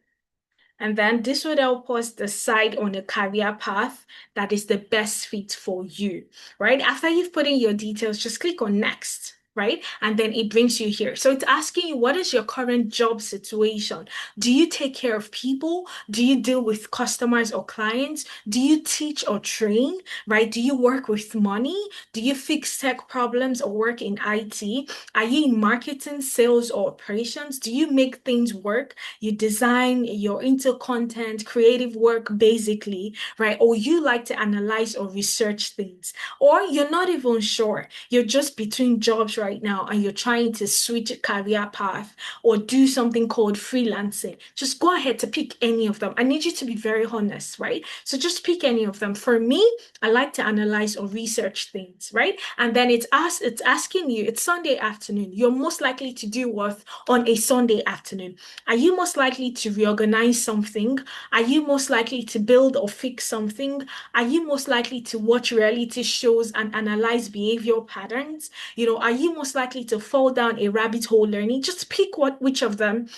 And then this would help us decide on a career path that is the best fit for you, right? After you've put in your details, just click on next, right? And then it brings you here. So it's asking you, what is your current job situation? Do you take care of people? Do you deal with customers or clients? Do you teach or train, right? Do you work with money? Do you fix tech problems or work in IT? Are you in marketing, sales, or operations? Do you make things work? You design, you're into content, creative work, basically, right? Or you like to analyze or research things, or you're not even sure. You're just between jobs right now and you're trying to switch a career path or do something called freelancing, just go ahead to pick any of them. I need you to be very honest, right? So just pick any of them. For me, I like to analyze or research things, right? And then it's asking you, it's Sunday afternoon. You're most likely to do what on a Sunday afternoon? Are you most likely to reorganize something? Are you most likely to build or fix something? Are you most likely to watch reality shows and analyze behavioral patterns? Are you most likely to fall down a rabbit hole learning? Just pick which of them,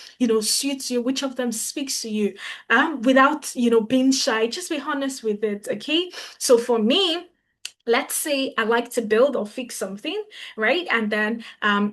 suits you, which of them speaks to you. Without, being shy, just be honest with it, okay? So for me, let's say I like to build or fix something, right? And then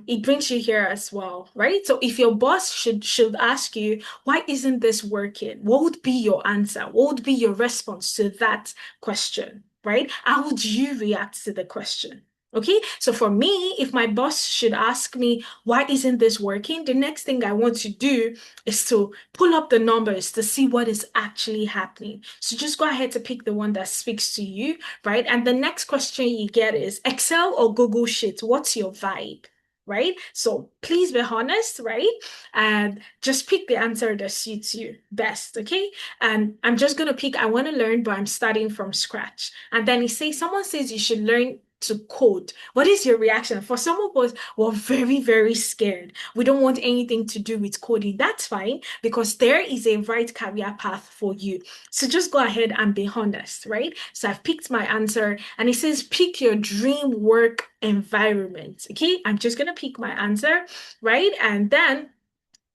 it brings you here as well, right? So if your boss should ask you, why isn't this working? What would be your answer? What would be your response to that question, right? How would you react to the question? Okay, so for me, if my boss should ask me, why isn't this working? The next thing I want to do is to pull up the numbers to see what is actually happening. So just go ahead to pick the one that speaks to you, right? And the next question you get is Excel or Google Sheets? What's your vibe? Right? So please be honest, right? And just pick the answer that suits you best, okay? And I'm just gonna pick, I want to learn, but I'm starting from scratch. And then someone says you should learn to code. What is your reaction? For some of us, we're very, very scared. We don't want anything to do with coding. That's fine because there is a right career path for you. So just go ahead and be honest, right? So I've picked my answer and it says pick your dream work environment. Okay, I'm just gonna pick my answer, right? And then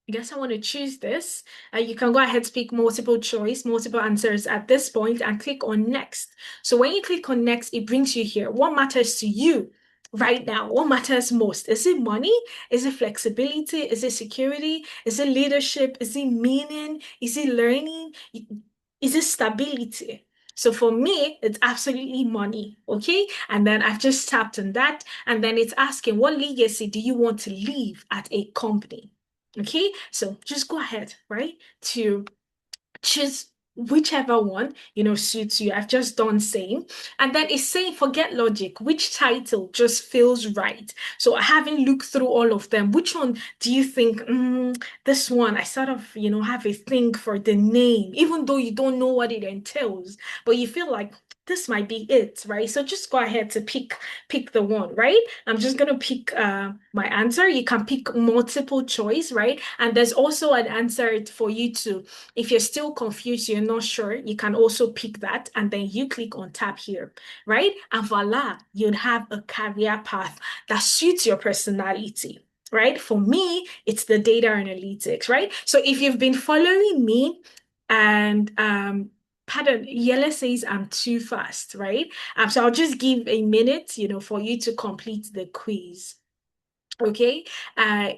I guess I want to choose this. You can go ahead, pick multiple choice, multiple answers at this point and click on next. So when you click on next, it brings you here. What matters to you right now? What matters most? Is it money? Is it flexibility? Is it security? Is it leadership? Is it meaning? Is it learning? Is it stability? So for me, it's absolutely money, okay? And then I've just tapped on that. And then it's asking, what legacy do you want to leave at a company? Okay, so just go ahead, right, to choose whichever one suits you. I've just done same, and then it's saying forget logic, which title just feels right. So having looked through all of them, which one do you think, this one I sort of have a thing for the name, even though you don't know what it entails, but you feel like this might be it, right? So just go ahead to pick the one, right? I'm just gonna pick my answer. You can pick multiple choice, right? And there's also an answer for you to, if you're still confused, you're not sure, you can also pick that and then you click on tab here, right? And voila, you'd have a career path that suits your personality. Right? For me, it's the data analytics, right? So if you've been following me and pardon, Yella says I'm too fast, right? So I'll just give a minute, for you to complete the quiz. Okay,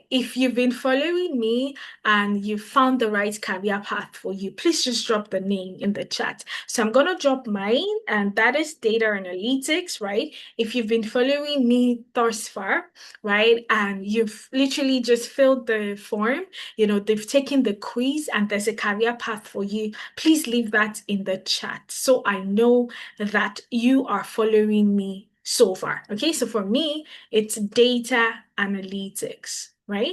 if you've been following me and you found the right career path for you, please just drop the name in the chat. So I'm gonna drop mine, and that is data analytics, right? If you've been following me thus far, right, and you've literally just filled the form, they've taken the quiz and there's a career path for you, please leave that in the chat so I know that you are following me so far. Okay, so for me, it's data analytics, right?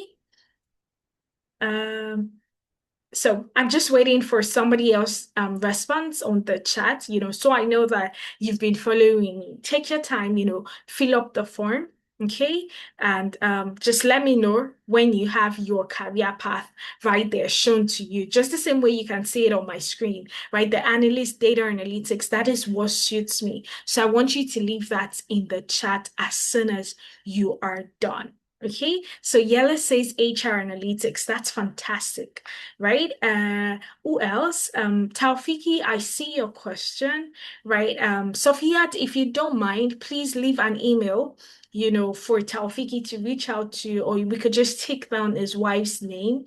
So I'm just waiting for somebody else response on the chat, so I know that you've been following me. Take your time, fill up the form, okay? And just let me know when you have your career path right there shown to you. Just the same way you can see it on my screen, right? The analyst data analytics, that is what suits me. So I want you to leave that in the chat as soon as you are done. Okay, so Yella says HR analytics. That's fantastic, right? Who else? Taufiki, I see your question, right? Sophia, if you don't mind, please leave an email, for Taufiki to reach out to, or we could just take down his wife's name,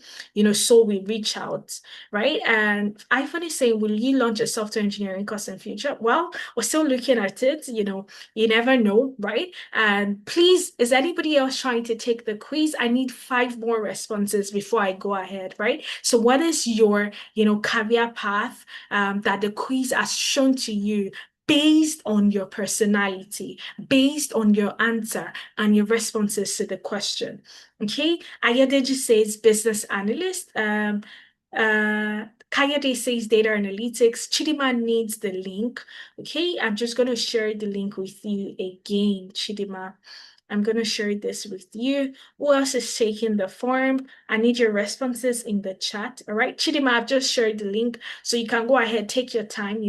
so we reach out, right? And Ivan is saying, will you launch a software engineering course in future? Well, we're still looking at it, you never know, right? And please, is anybody else trying to take the quiz? I need 5 more responses before I go ahead, right? So what is your, career path that the quiz has shown to you based on your personality, based on your answer and your responses to the question. Okay, Ayodeji says business analyst. Kayode says data analytics. Chidima needs the link. Okay, I'm just going to share the link with you again, Chidima. I'm going to share this with you. Who else is taking the form? I need your responses in the chat. All right, Chidima, I've just shared the link. So you can go ahead, take your time,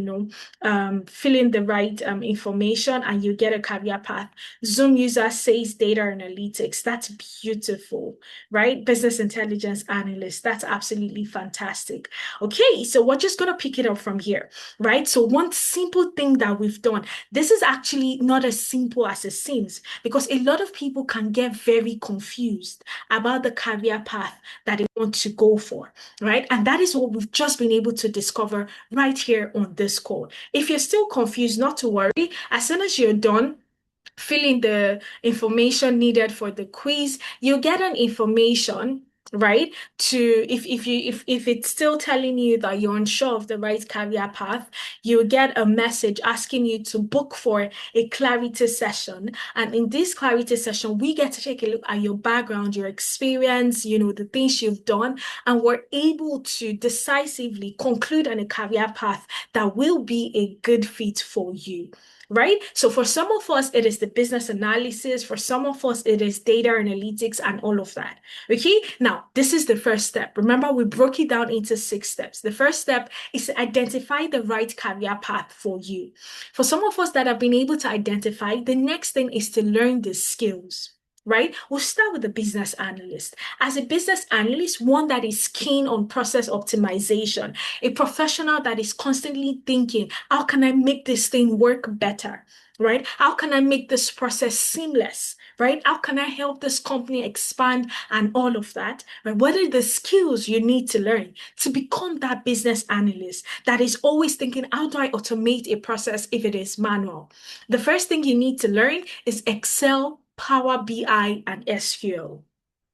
fill in the right information and you get a career path. Zoom user says data analytics. That's beautiful, right? Business intelligence analyst. That's absolutely fantastic. Okay, so we're just going to pick it up from here, right? So one simple thing that we've done, this is actually not as simple as it seems because a lot of people can get very confused about the career path that they want to go for, right? And that is what we've just been able to discover right here on this call. If you're still confused, not to worry. As soon as you're done, fill in the information needed for the quiz, you get an information, right? To if it's still telling you that you're unsure of the right career path, you get a message asking you to book for a clarity session. And in this clarity session, we get to take a look at your background, your experience, the things you've done, and we're able to decisively conclude on a career path that will be a good fit for you. Right? So for some of us, it is the business analysis. For some of us, it is data analytics and all of that. Okay. Now, this is the first step. Remember, we broke it down into 6 steps. The first step is to identify the right career path for you. For some of us that have been able to identify, the next thing is to learn the skills. Right? We'll start with the business analyst. As a business analyst, one that is keen on process optimization, a professional that is constantly thinking, how can I make this thing work better? Right? How can I make this process seamless? Right? How can I help this company expand and all of that? Right? What are the skills you need to learn to become that business analyst that is always thinking, how do I automate a process if it is manual? The first thing you need to learn is Excel, Power BI, and SQL.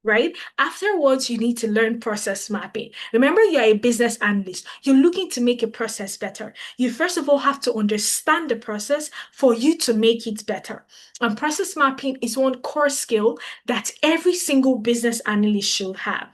Right? Afterwards, you need to learn process mapping. Remember, you're a business analyst. You're looking to make a process better. You first of all have to understand the process for you to make it better. And process mapping is one core skill that every single business analyst should have.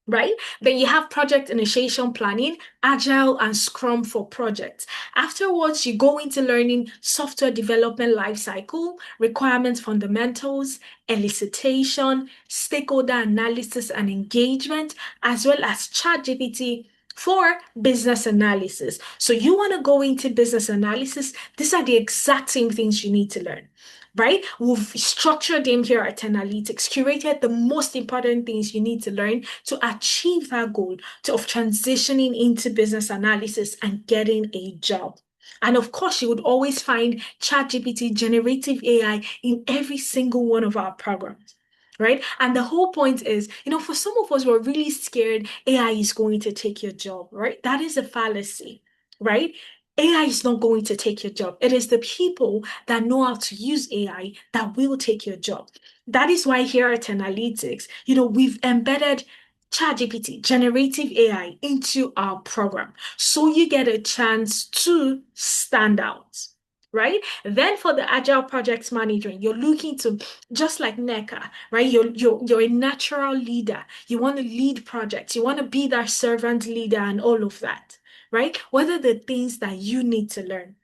Right? Then you have project initiation planning, agile and scrum for projects. Afterwards, you go into learning software development lifecycle, requirements fundamentals, elicitation, stakeholder analysis and engagement, as well as ChatGPT for business analysis. So you want to go into business analysis, these are the exact same things you need to learn. Right? We've structured them here at 10Alytics, curated the most important things you need to learn to achieve that goal of transitioning into business analysis and getting a job. And of course, you would always find ChatGPT, generative AI in every single one of our programs. Right? And the whole point is, for some of us, we're really scared AI is going to take your job, right? That is a fallacy, right? AI is not going to take your job. It is the people that know how to use AI that will take your job. That is why here at 10Alytics, we've embedded ChatGPT, generative AI, into our program. So you get a chance to stand out. Right? Then for the agile project manager, you're looking to, just like NECA, right? You're a natural leader. You want to lead projects. You want to be that servant leader and all of that. Right? What are the things that you need to learn?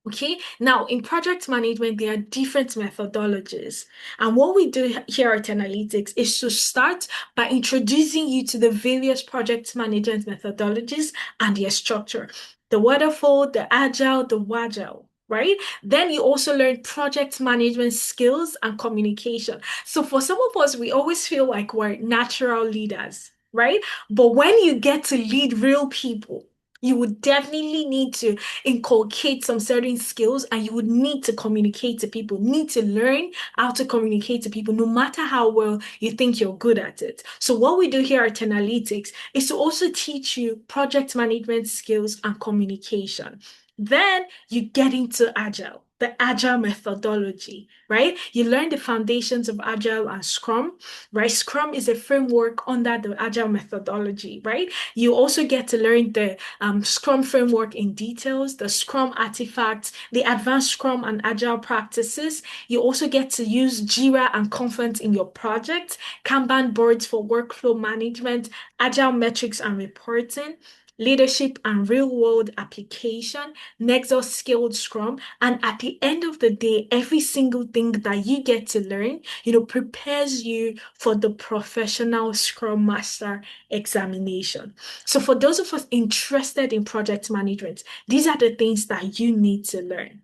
Okay, now in project management, there are different methodologies. And what we do here at 10Alytics is to start by introducing you to the various project management methodologies and their structure. The waterfall, the agile, the wagile. Right? Then you also learn project management skills and communication. So for some of us, we always feel like we're natural leaders, right? But when you get to lead real people, you would definitely need to inculcate some certain skills and you would need to communicate to people, need to learn how to communicate to people, no matter how well you think you're good at it. So what we do here at 10Alytics is to also teach you project management skills and communication. Then you get into agile. the Agile methodology, right? You learn the foundations of Agile and Scrum, right? Scrum is a framework under the Agile methodology, right? You also get to learn the Scrum framework in details, the Scrum artifacts, the advanced Scrum and Agile practices. You also get to use Jira and Confluence in your project, Kanban boards for workflow management, Agile metrics and reporting, leadership and real world application, Nexus skilled Scrum. And at the end of the day, every single thing that you get to learn, prepares you for the professional Scrum Master examination. So for those of us interested in project management, these are the things that you need to learn.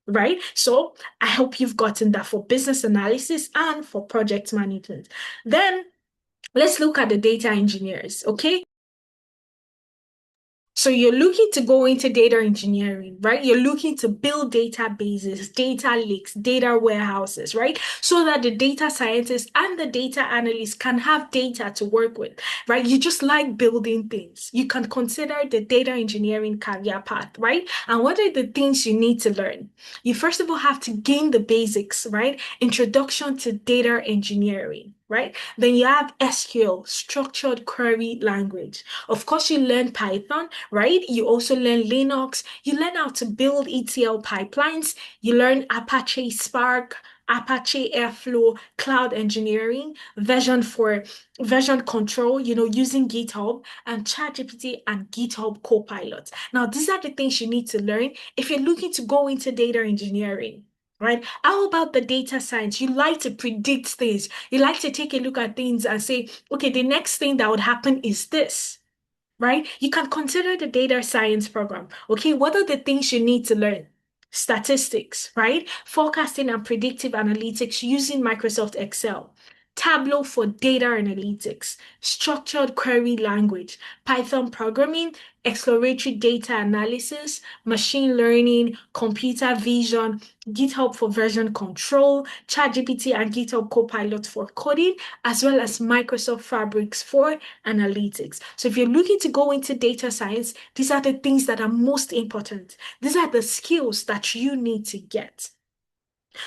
Right? So I hope you've gotten that for business analysis and for project management. Then let's look at the data engineers, okay? So you're looking to go into data engineering, right? You're looking to build databases, data lakes, data warehouses, right? So that the data scientists and the data analysts can have data to work with, right? You just like building things. You can consider the data engineering career path, right? And what are the things you need to learn? You first of all have to gain the basics, right? Introduction to data engineering, right? Then you have SQL, structured query language. Of course, you learn Python, right? You also learn Linux. You learn how to build ETL pipelines. You learn Apache Spark, Apache Airflow, cloud engineering, version control, using GitHub and ChatGPT and GitHub Copilot. Now, these are the things you need to learn if you're looking to go into data engineering. Right? How about the data science? You like to predict things. You like to take a look at things and say, okay, the next thing that would happen is this, right? You can consider the data science program. Okay, what are the things you need to learn? Statistics, right? Forecasting and predictive analytics using Microsoft Excel. Tableau for data analytics, structured query language, Python programming, exploratory data analysis, machine learning, computer vision, GitHub for version control, ChatGPT and GitHub Copilot for coding, as well as Microsoft Fabrics for analytics. So if you're looking to go into data science, these are the things that are most important. These are the skills that you need to get.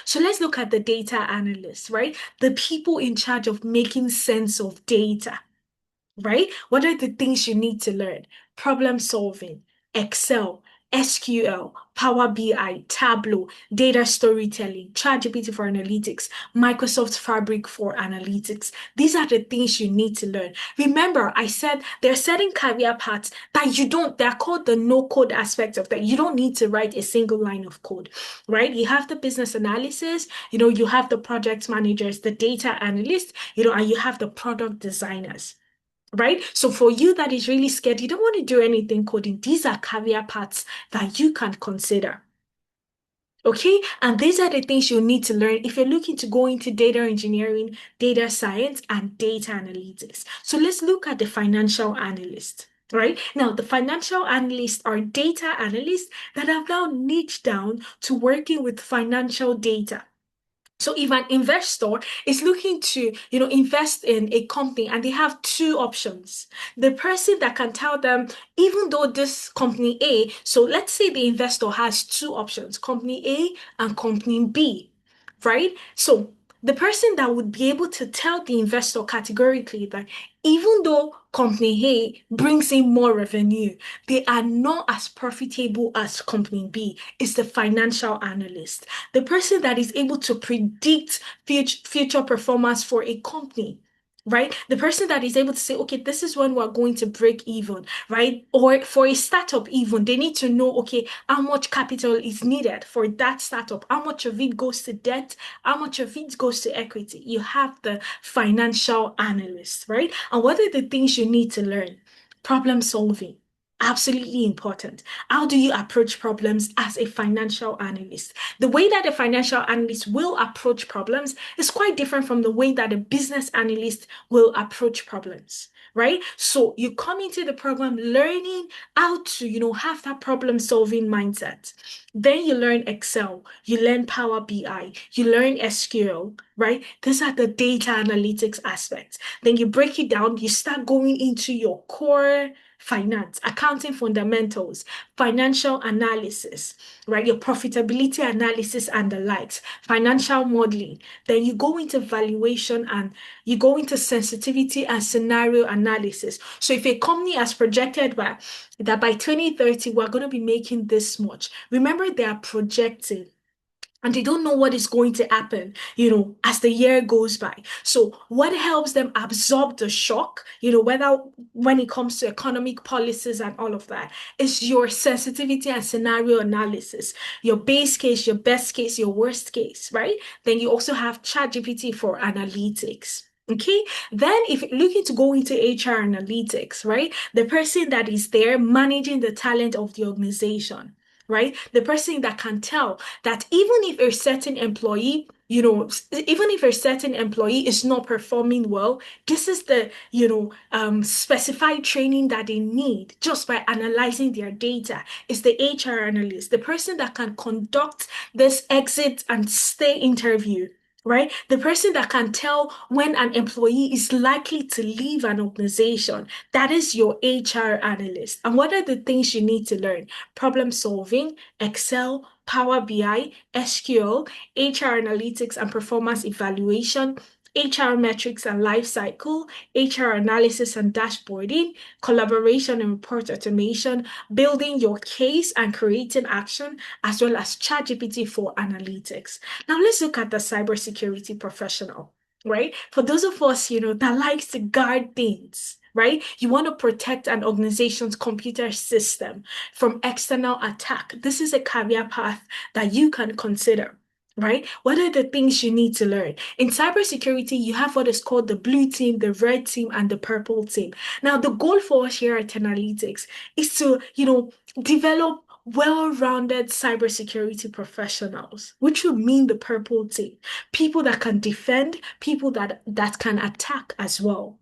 So let's look at the data analysts, right? The people in charge of making sense of data, right? What are the things you need to learn? Problem solving, Excel, SQL, Power BI, Tableau, data storytelling, ChatGPT for analytics, Microsoft Fabric for analytics. These are the things you need to learn. Remember, I said there are certain career paths that they're called the no code aspect of that. You don't need to write a single line of code, right? You have the business analysis, you have the project managers, the data analysts, and you have the product designers. Right? So for you that is really scared, you don't want to do anything coding. These are career paths that you can consider. Okay? And these are the things you need to learn if you're looking to go into data engineering, data science, and data analytics. So let's look at the financial analyst. Right? Now, the financial analysts are data analysts that have now niched down to working with financial data. So if an investor is looking to, invest in a company and they have two options, the person that can tell them, even though this company A, so let's say the investor has two options, company A and company B, right? So the person that would be able to tell the investor categorically that even though company A brings in more revenue, they are not as profitable as company B is the financial analyst, the person that is able to predict future performance for a company. Right? The person that is able to say, okay, this is when we're going to break even, right? Or for a startup, even, they need to know, okay, how much capital is needed for that startup, how much of it goes to debt, how much of it goes to equity. You have the financial analyst, right? And what are the things you need to learn? Problem solving. Absolutely important. How do you approach problems as a financial analyst? The way that a financial analyst will approach problems is quite different from the way that a business analyst will approach problems, right? So you come into the program learning how to, have that problem solving mindset. Then you learn Excel, you learn Power BI, you learn SQL, right? These are the data analytics aspects. Then you break it down, you start going into your core finance, accounting fundamentals, financial analysis, right? Your profitability analysis and the likes, financial modeling. Then you go into valuation and you go into sensitivity and scenario analysis. So if a company has projected that by 2030, we're going to be making this much, remember they are projecting and they don't know what is going to happen, as the year goes by. So what helps them absorb the shock, whether when it comes to economic policies and all of that, is your sensitivity and scenario analysis, your base case, your best case, your worst case, right? Then you also have ChatGPT for analytics. Okay, then if you're looking to go into HR analytics, right? The person that is there managing the talent of the organization, right? The person that can tell that even if a certain employee, even if a certain employee is not performing well, this is the, specified training that they need just by analyzing their data. Is the HR analyst, the person that can conduct this exit and stay interview. Right? The person that can tell when an employee is likely to leave an organization, that is your HR analyst. And what are the things you need to learn? Problem solving, Excel, Power BI, SQL, HR analytics and performance evaluation, HR metrics and life cycle, HR analysis and dashboarding, collaboration and report automation, building your case and creating action, as well as ChatGPT for analytics. Now let's look at the cybersecurity professional, right? For those of us, that likes to guard things, right? You want to protect an organization's computer system from external attack. This is a career path that you can consider. Right? What are the things you need to learn? In cybersecurity, you have what is called the blue team, the red team, and the purple team. Now, the goal for us here at 10Alytics is to, develop well-rounded cybersecurity professionals, which would mean the purple team, people that can defend, people that can attack as well.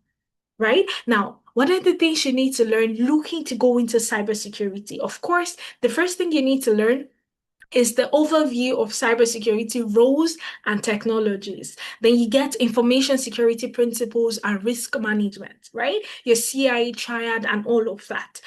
Right? Now, what are the things you need to learn looking to go into cybersecurity? Of course, the first thing you need to learn is the overview of cybersecurity roles and technologies. Then you get information security principles and risk management, right? Your CIA triad and all of that.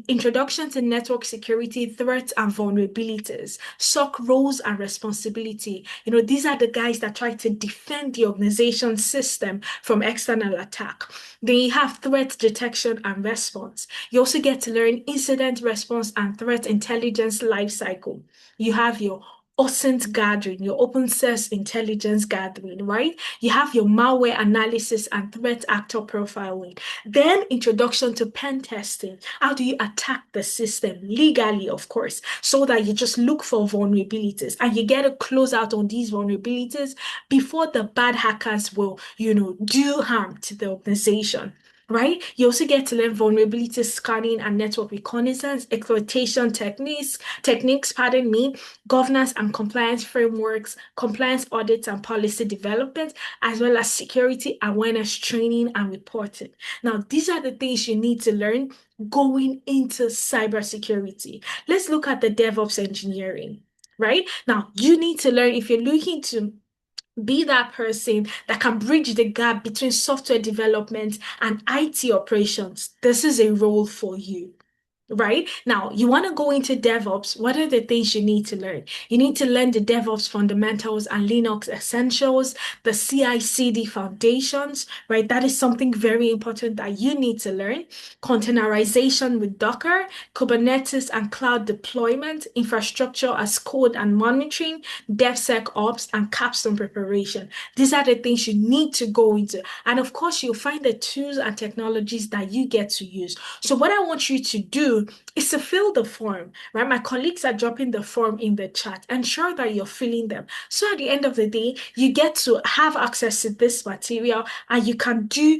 Introduction to network security, threats and vulnerabilities, SOC roles and responsibility. These are the guys that try to defend the organization system from external attack. Then you have threat detection and response. You also get to learn incident response and threat intelligence lifecycle. You have your OSINT gathering, your open source intelligence gathering, right? You have your malware analysis and threat actor profiling. Then introduction to pen testing. How do you attack the system legally, of course, so that you just look for vulnerabilities and you get a close out on these vulnerabilities before the bad hackers will, do harm to the organization. Right? You also get to learn vulnerability scanning and network reconnaissance, exploitation techniques, pardon me, governance and compliance frameworks, compliance audits and policy development, as well as security awareness training and reporting. Now, these are the things you need to learn going into cybersecurity. Let's look at the DevOps engineering, right? Now, you need to learn if you're looking to be that person that can bridge the gap between software development and IT operations. This is a role for you. Right? Now, you want to go into DevOps. What are the things you need to learn? You need to learn the DevOps fundamentals and Linux essentials, the CI/CD foundations, right? That is something very important that you need to learn. Containerization with Docker, Kubernetes and cloud deployment, infrastructure as code and monitoring, DevSecOps, and capstone preparation. These are the things you need to go into. And of course, you'll find the tools and technologies that you get to use. So what I want you to do is to fill the form, right? My colleagues are dropping the form in the chat. Ensure that you're filling them. So at the end of the day, you get to have access to this material and you can do,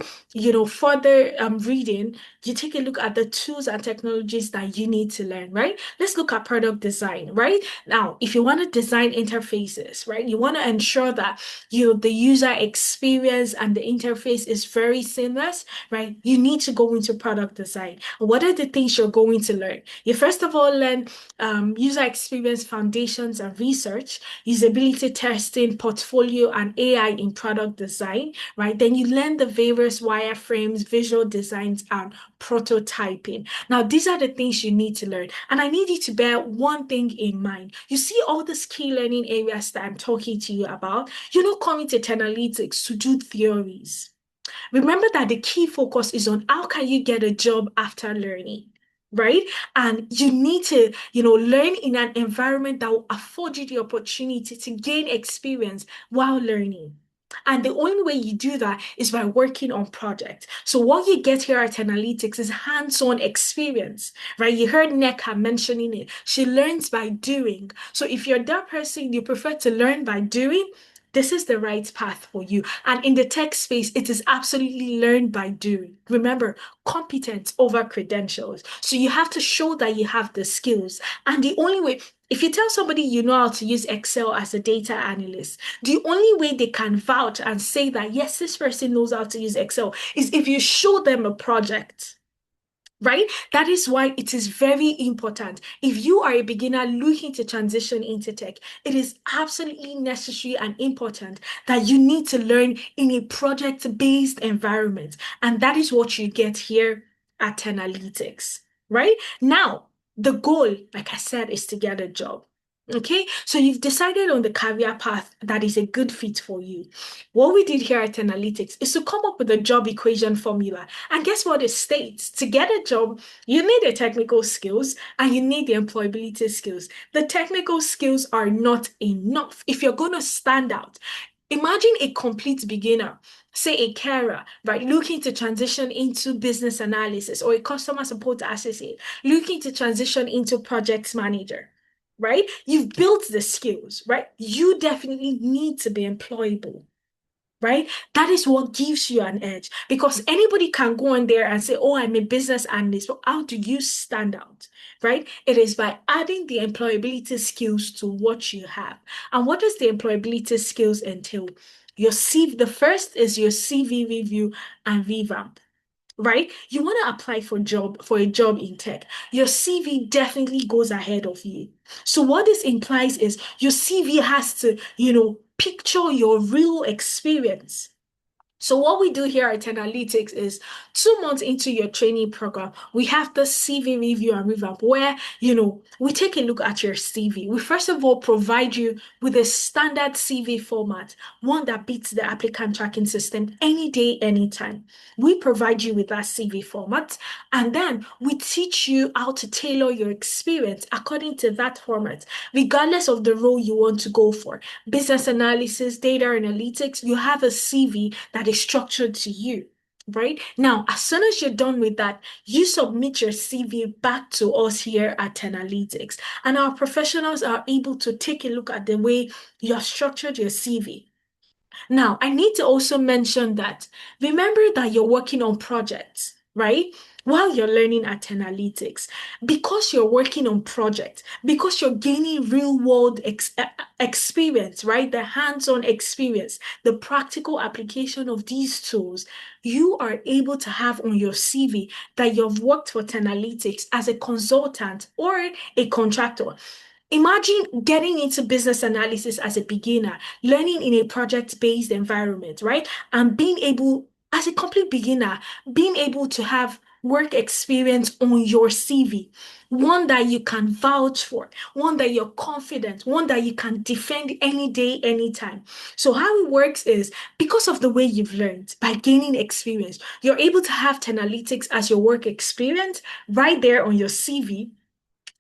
further reading. You take a look at the tools and technologies that you need to learn, right? Let's look at product design, right? Now, if you want to design interfaces, right, you want to ensure that the user experience and the interface is very seamless, right? You need to go into product design. What are the things you're going to learn? You first of all learn user experience foundations and research, usability testing, portfolio, and AI in product design, right? Then you learn the various wireframes, visual designs, and prototyping. Now, these are the things you need to learn. And I need you to bear one thing in mind. You see all these key learning areas that I'm talking to you about? You're not coming to 10Alytics to do theories. Remember that the key focus is on how can you get a job after learning, right? And you need to, learn in an environment that will afford you the opportunity to gain experience while learning. And the only way you do that is by working on projects. So what you get here at Analytics is hands-on experience, right? You heard Neka mentioning it. She learns by doing. So if you're that person, you prefer to learn by doing, this is the right path for you. And in the tech space, it is absolutely learned by doing. Remember, competence over credentials. So you have to show that you have the skills. And the only way, if you tell somebody you know how to use Excel as a data analyst, the only way they can vouch and say that, yes, this person knows how to use Excel is if you show them a project. Right? That is why it is very important. If you are a beginner looking to transition into tech, it is absolutely necessary and important that you need to learn in a project-based environment. And that is what you get here at 10Alytics, right? Now, the goal, like I said, is to get a job. Okay, so you've decided on the career path that is a good fit for you. What we did here at 10Alytics is to come up with a job equation formula. And guess what it states? To get a job, you need the technical skills and you need the employability skills. The technical skills are not enough if you're going to stand out. Imagine a complete beginner, say a carer, right, looking to transition into business analysis, or a customer support associate looking to transition into project manager, right? You've built the skills, right? You definitely need to be employable, right? That is what gives you an edge because anybody can go in there and say, oh, I'm a business analyst. But how do you stand out, right? It is by adding the employability skills to what you have. And what does the employability skills entail? Your CV, the first is your CV review and revamp, right? You want to apply for a job in tech. Your CV definitely goes ahead of you. So what this implies is your CV has to, picture your real experience. So what we do here at 10Alytics is 2 months into your training program, we have the CV review and revamp where, we take a look at your CV. We first of all provide you with a standard CV format, one that beats the applicant tracking system any day, anytime. We provide you with that CV format, and then we teach you how to tailor your experience according to that format, regardless of the role you want to go for. Business analysis, data analytics, you have a CV that is structured to you. Right now, as soon as you're done with that, you submit your CV back to us here at 10Alytics, and our professionals are able to take a look at the way you have structured your CV. Now, I need to also mention that remember that you're working on projects, right? While you're learning at 10Alytics, because you're working on projects, because you're gaining real world experience, right? The hands-on experience, the practical application of these tools, you are able to have on your CV that you've worked for 10Alytics as a consultant or a contractor. Imagine getting into business analysis as a beginner, learning in a project-based environment, right? And being able, as a complete beginner, being able to have work experience on your CV, one that you can vouch for, one that you're confident, one that you can defend any day, anytime. So how it works is because of the way you've learned by gaining experience, you're able to have 10Alytics as your work experience right there on your CV,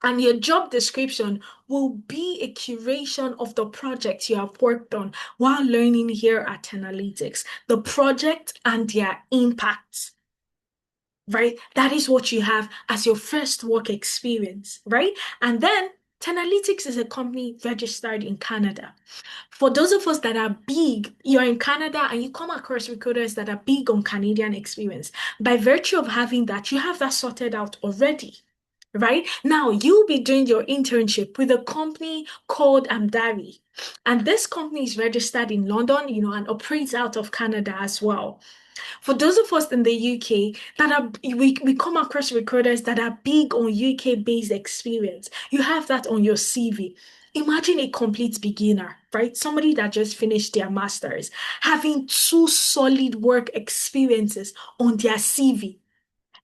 and your job description will be a curation of the project you have worked on while learning here at 10Alytics, the project and their impact, right? That is what you have as your first work experience, right? And then 10Alytics is a company registered in Canada. For those of us that are big, you're in Canada and you come across recruiters that are big on Canadian experience. By virtue of having that, you have that sorted out already. Right now, you'll be doing your internship with a company called Amdari. And this company is registered in London, and operates out of Canada as well. For those of us in the UK that we come across recruiters that are big on UK-based experience. You have that on your CV. Imagine a complete beginner, right? Somebody that just finished their master's, having two solid work experiences on their CV.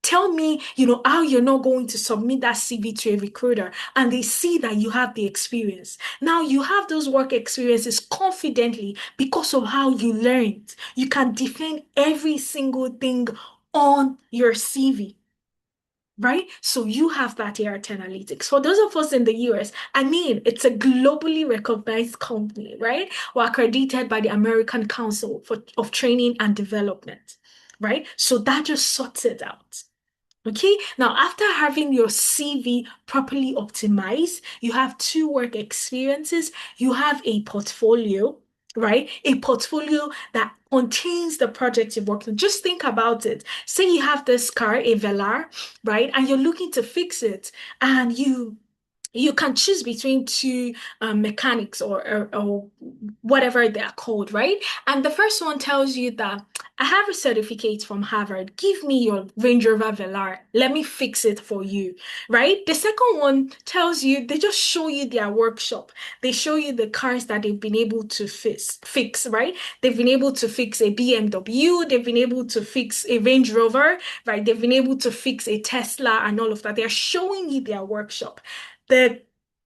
Tell me, how you're not going to submit that CV to a recruiter and they see that you have the experience. Now you have those work experiences confidently because of how you learned. You can defend every single thing on your CV. Right? So you have that here at 10Alytics. For those of us in the US, I mean, it's a globally recognized company, right? We're accredited by the American Council of Training and Development, right? So that just sorts it out. Okay, now after having your CV properly optimized, you have two work experiences, you have a portfolio, right? A portfolio that contains the project you've worked on. Just think about it. Say you have this car, a Velar, right? And you're looking to fix it, and you can choose between two mechanics or whatever they are called, right? And the first one tells you that I have a certificate from Harvard. Give me your Range Rover Velar. Let me fix it for you, right? The second one tells you, they just show you their workshop. They show you the cars that they've been able to fix, right? They've been able to fix a BMW. They've been able to fix a Range Rover, right? They've been able to fix a Tesla and all of that. They're showing you their workshop. The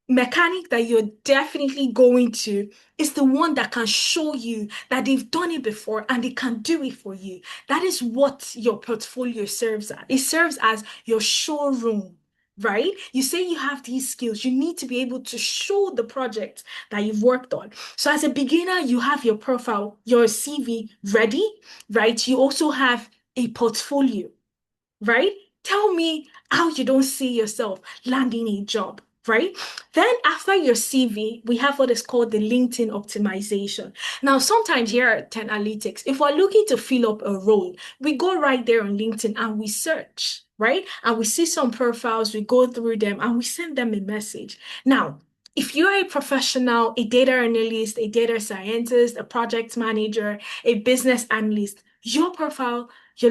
mechanic that you're definitely going to is the one that can show you that they've done it before and they can do it for you. That is what your portfolio serves as. It serves as your showroom, right? You say you have these skills, you need to be able to show the project that you've worked on. So as a beginner, you have your profile, your CV ready, right? You also have a portfolio, right? Tell me how you don't see yourself landing a job, right? Then after your CV, we have what is called the LinkedIn optimization. Now, sometimes here at 10Alytics, if we're looking to fill up a role, we go right there on LinkedIn and we search, right? And we see some profiles, we go through them and we send them a message. Now, if you're a professional, a data analyst, a data scientist, a project manager, a business analyst, your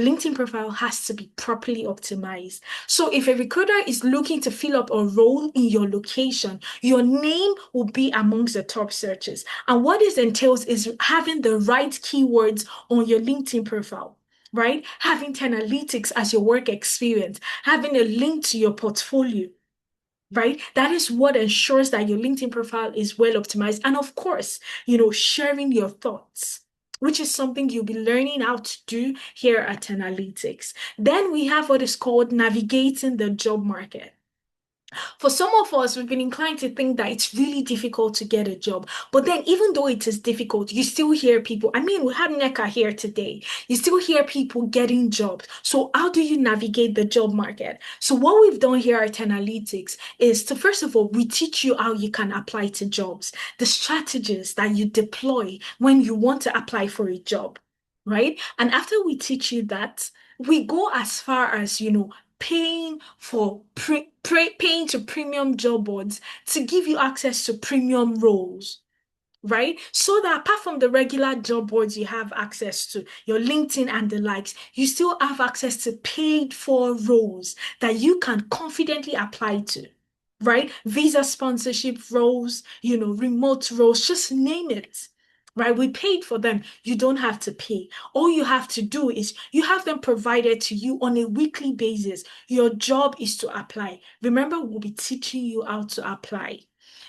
LinkedIn profile has to be properly optimized. So if a recruiter is looking to fill up a role in your location, your name will be amongst the top searches. And what this entails is having the right keywords on your LinkedIn profile, right? Having 10Alytics as your work experience, having a link to your portfolio, right? That is what ensures that your LinkedIn profile is well optimized. And of course, sharing your thoughts, which is something you'll be learning how to do here at 10Alytics. Then we have what is called navigating the job market. For some of us, we've been inclined to think that it's really difficult to get a job. But then, even though it is difficult, you still hear people. I mean, we had Neka here today. You still hear people getting jobs. So, how do you navigate the job market? So, what we've done here at 10Alytics is to, first of all, we teach you how you can apply to jobs, the strategies that you deploy when you want to apply for a job, right? And after we teach you that, we go as far as, paying paying to premium job boards to give you access to premium roles, right? So that apart from the regular job boards you have access to, your LinkedIn and the likes, you still have access to paid for roles that you can confidently apply to, right? Visa sponsorship roles, remote roles, just name it. Right, we paid for them. You don't have to pay. All you have to do is you have them provided to you on a weekly basis. Your job is to apply. Remember, we'll be teaching you how to apply.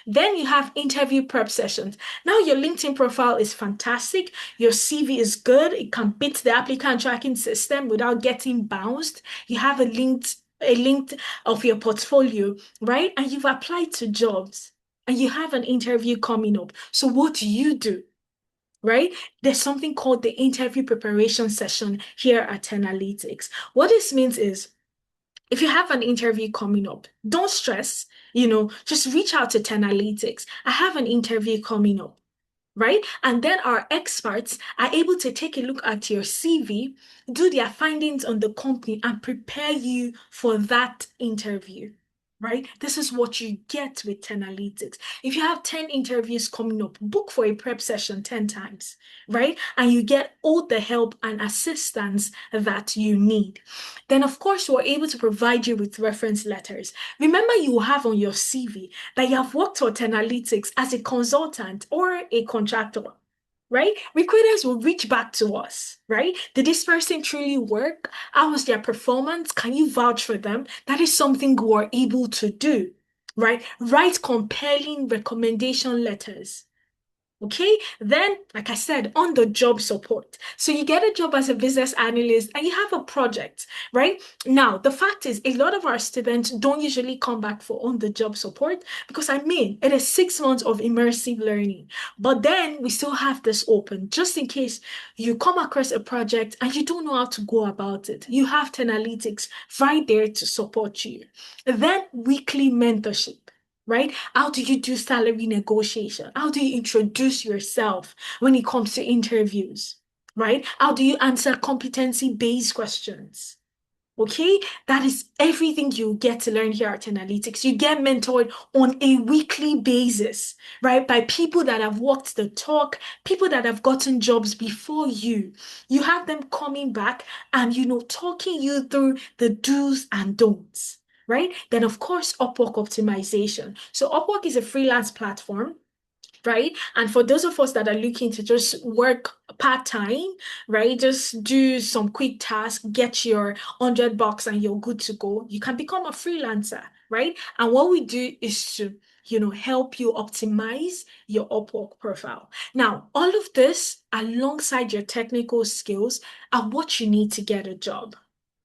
Then you have interview prep sessions. Now your LinkedIn profile is fantastic. Your CV is good. It can beat the applicant tracking system without getting bounced. You have a link of your portfolio, right? And you've applied to jobs and you have an interview coming up. So what do you do? Right? There's something called the interview preparation session here at 10Alytics. What this means is if you have an interview coming up, don't stress, just reach out to 10Alytics. I have an interview coming up, right? And then our experts are able to take a look at your CV, do their findings on the company, and prepare you for that interview. Right? This is what you get with 10Alytics. If you have 10 interviews coming up, book for a prep session 10 times, right? And you get all the help and assistance that you need. Then, of course, we're able to provide you with reference letters. Remember, you have on your CV that you have worked for 10Alytics as a consultant or a contractor. right? Recruiters will reach back to us, right? Did this person truly work? How was their performance? Can you vouch for them? That is something we're able to do, right? Write compelling recommendation letters. Okay, then, like I said, on the job support. So you get a job as a business analyst and you have a project, right? Now, the fact is, a lot of our students don't usually come back for on the job support because I mean, it is 6 months of immersive learning. But then we still have this open just in case you come across a project and you don't know how to go about it. You have 10Alytics right there to support you. Then, weekly mentorship, right? How do you do salary negotiation? How do you introduce yourself when it comes to interviews, right? How do you answer competency-based questions? Okay, that is everything you get to learn here at Analytics. You get mentored on a weekly basis, right? By people that have walked the talk, people that have gotten jobs before you. You have them coming back and, talking you through the do's and don'ts, right? Then, of course, Upwork optimization. So, Upwork is a freelance platform, right? And for those of us that are looking to just work part-time, right? Just do some quick tasks, get your $100 and you're good to go. You can become a freelancer, right? And what we do is to help you optimize your Upwork profile. Now, all of this alongside your technical skills are what you need to get a job.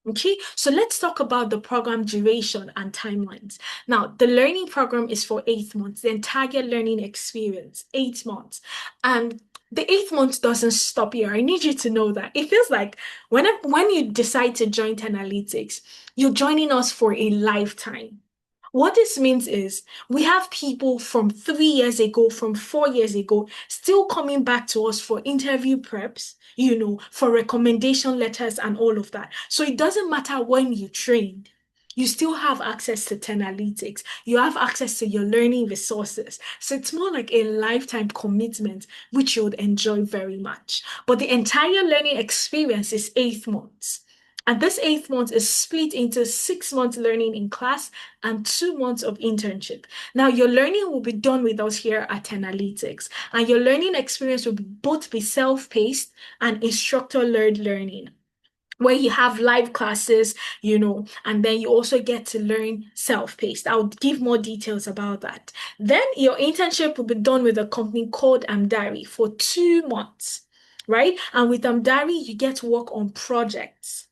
Okay, so let's talk about the program duration and timelines. Now, the learning program is for 8 months, the entire learning experience, 8 months. And the 8 months doesn't stop here. I need you to know that. It feels like when you decide to join 10 Analytics, you're joining us for a lifetime. What this means is we have people from 3 years ago, from 4 years ago, still coming back to us for interview preps, for recommendation letters and all of that. So it doesn't matter when you trained. You still have access to 10 Analytics. You have access to your learning resources. So it's more like a lifetime commitment, which you would enjoy very much. But the entire learning experience is 8 months. And this 8 months is split into 6 months learning in class and 2 months of internship. Now, your learning will be done with us here at 10 Analytics, and your learning experience will both be self-paced and instructor-led learning, where you have live classes, and then you also get to learn self-paced. I'll give more details about that. Then your internship will be done with a company called Amdari for 2 months, right? And with Amdari, you get to work on projects.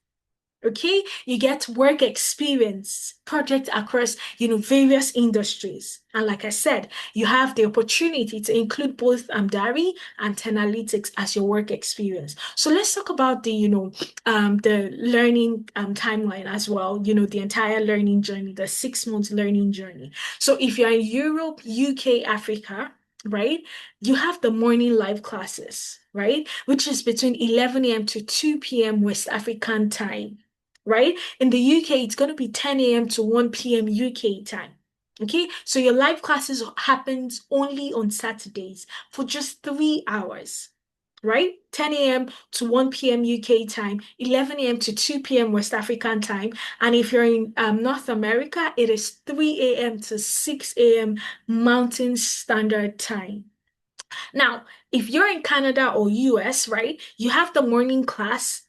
Okay, you get work experience, projects across, various industries. And like I said, you have the opportunity to include both Amdari and 10 Analytics as your work experience. So let's talk about the learning timeline as well, the entire learning journey, the 6 months learning journey. So if you're in Europe, UK, Africa, right, you have the morning live classes, right, which is between 11 a.m. to 2 p.m. West African time, right? In the UK, it's going to be 10 a.m. to 1 p.m. UK time. Okay, so your live classes happens only on Saturdays for just 3 hours, right? 10 a.m. to 1 p.m. UK time, 11 a.m. to 2 p.m. West African time. And if you're in North America, it is 3 a.m. to 6 a.m. Mountain Standard Time. Now, if you're in Canada or US, right, you have the morning class.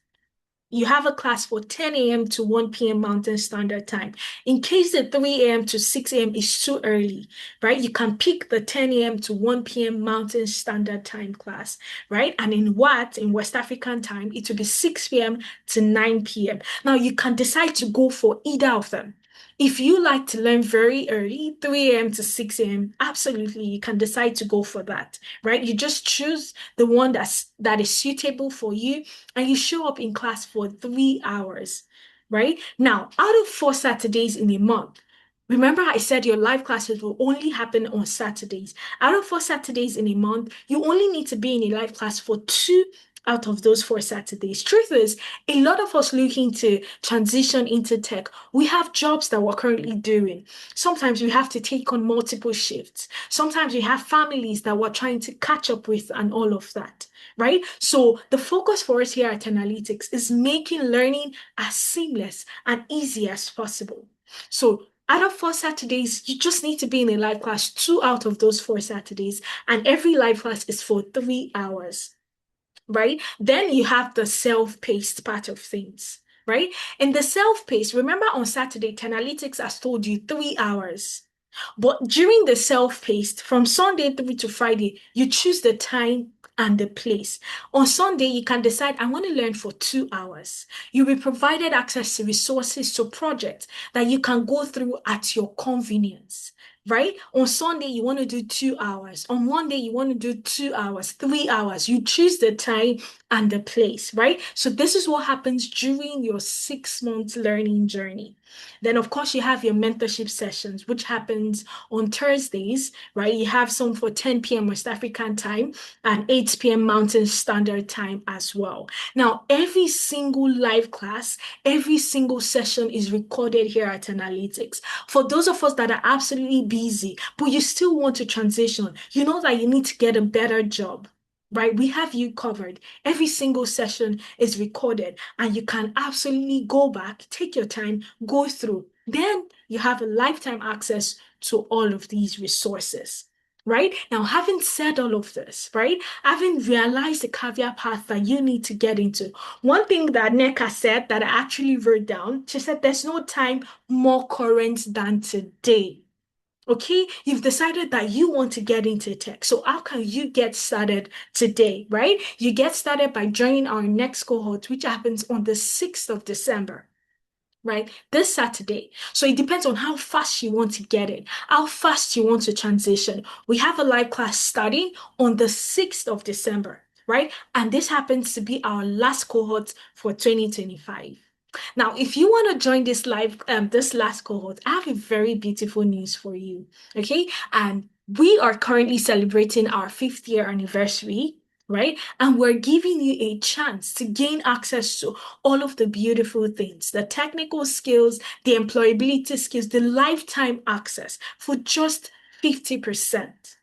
You have a class for 10 a.m. to 1 p.m. Mountain Standard Time. In case the 3 a.m. to 6 a.m. is too early, right? You can pick the 10 a.m. to 1 p.m. Mountain Standard Time class, right? And in West African time, it will be 6 p.m. to 9 p.m. Now, you can decide to go for either of them. If you like to learn very early, 3 a.m. to 6 a.m., absolutely, you can decide to go for that, right? You just choose the one that is suitable for you, and you show up in class for 3 hours, right? Now, out of 4 Saturdays in a month, remember I said your live classes will only happen on Saturdays. Out of 4 Saturdays in a month, you only need to be in a live class for 2 out of those 4 Saturdays. Truth is, a lot of us looking to transition into tech, we have jobs that we're currently doing. Sometimes we have to take on multiple shifts. Sometimes we have families that we're trying to catch up with and all of that, right? So the focus for us here at Analytics is making learning as seamless and easy as possible. So Out of 4 Saturdays, you just need to be in a live class 2 out of those 4 Saturdays, and every live class is for 3 hours, right? Then you have the self-paced part of things, right? In the self-paced, remember on Saturday, 10Alytics has told you 3 hours. But during the self-paced, from Sunday through to Friday, you choose the time and the place. On Sunday, you can decide, I want to learn for 2 hours. You'll be provided access to resources, to projects that you can go through at your convenience. Right? On Sunday, you want to do 2 hours. On Monday, you want to do 2 hours, 3 hours. You choose the time and the place, right? So this is what happens during your 6 month learning journey. Then, of course, you have your mentorship sessions, which happens on Thursdays, right? You have some for 10 p.m. West African time and 8 p.m. Mountain Standard Time as well. Now, every single live class, every single session is recorded here at Analytics. For those of us that are absolutely busy, but you still want to transition, you know that you need to get a better job. Right, we have you covered. Every single session is recorded, and you can absolutely go back, take your time, go through. Then you have a lifetime access to all of these resources. Right now, having said all of this, right, having realized the career path that you need to get into, one thing that Neka said that I actually wrote down, she said, there's no time more current than today. Okay, you've decided that you want to get into tech. So how can you get started today, right? You get started by joining our next cohort, which happens on the 6th of December, right? This Saturday. So it depends on how fast you want to get it, how fast you want to transition. We have a live class starting on the 6th of December, right? And this happens to be our last cohort for 2025. Now, if you want to join this last cohort, I have a very beautiful news for you. Okay. And we are currently celebrating our 5th year anniversary, right? And we're giving you a chance to gain access to all of the beautiful things, the technical skills, the employability skills, the lifetime access for just 50%.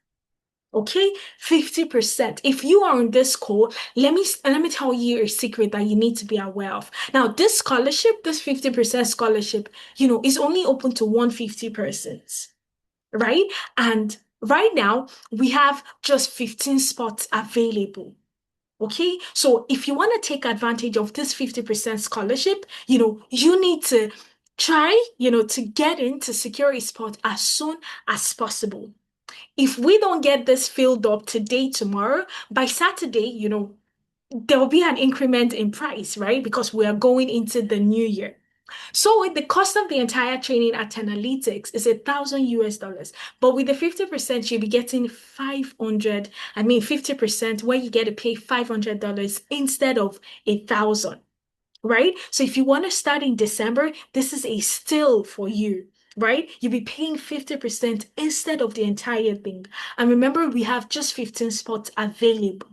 Okay, 50%. If you are on this call, let me tell you a secret that you need to be aware of. Now, this scholarship, this 50% scholarship, is only open to 150 persons, right? And right now, we have just 15 spots available. Okay, so if you want to take advantage of this 50% scholarship, you need to try, to get in to secure a spot as soon as possible. If we don't get this filled up today, tomorrow, by Saturday, there will be an increment in price, right? Because we are going into the new year. So with the cost of the entire training at 10Alytics is $1,000, but with the 50%, you'll be getting 50% where you get to pay $500 instead of 1,000, right? So if you want to start in December, this is a steal for you. Right? You'll be paying 50% instead of the entire thing. And remember, we have just 15 spots available.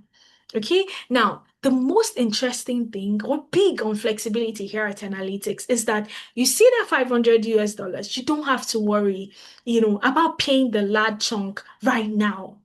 Okay, now the most interesting thing or big on flexibility here at Analytics is that you see that $500, you don't have to worry, about paying the large chunk right now.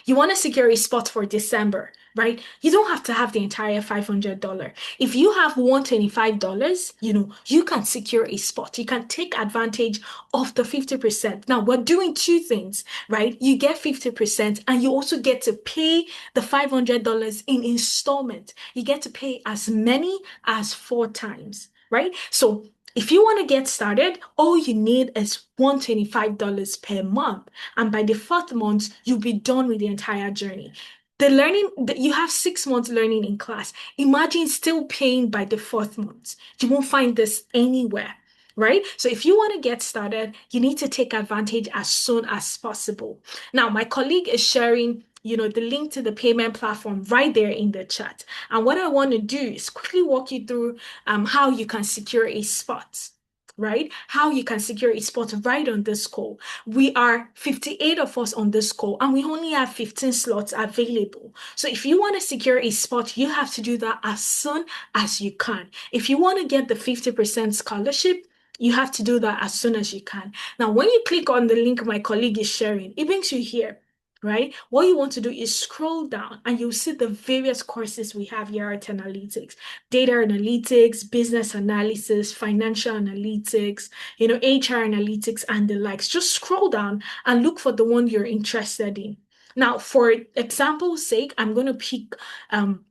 You want to secure a spot for December, right? You don't have to have the entire $500. If you have $125, you can secure a spot. You can take advantage of the 50%. Now, we're doing two things, right? You get 50% and you also get to pay the $500 in installment. You get to pay as many as 4 times, right? So if you want to get started, all you need is $125 per month. And by the fourth month, you'll be done with the entire journey. You have 6 months learning in class. Imagine still paying by the fourth month. You won't find this anywhere, right? So if you want to get started, you need to take advantage as soon as possible. Now, my colleague is sharing the link to the payment platform right there in the chat. And what I want to do is quickly walk you through how you can secure a spot, right? How you can secure a spot right on this call. We are 58 of us on this call, and we only have 15 slots available. So if you want to secure a spot, you have to do that as soon as you can. If you want to get the 50% scholarship, you have to do that as soon as you can. Now, when you click on the link my colleague is sharing, it brings you here. right? What you want to do is scroll down and you'll see the various courses we have here at 10 Analytics. Data analytics, business analysis, financial analytics, HR analytics, and the likes. Just scroll down and look for the one you're interested in. Now, for example's sake, I'm going to pick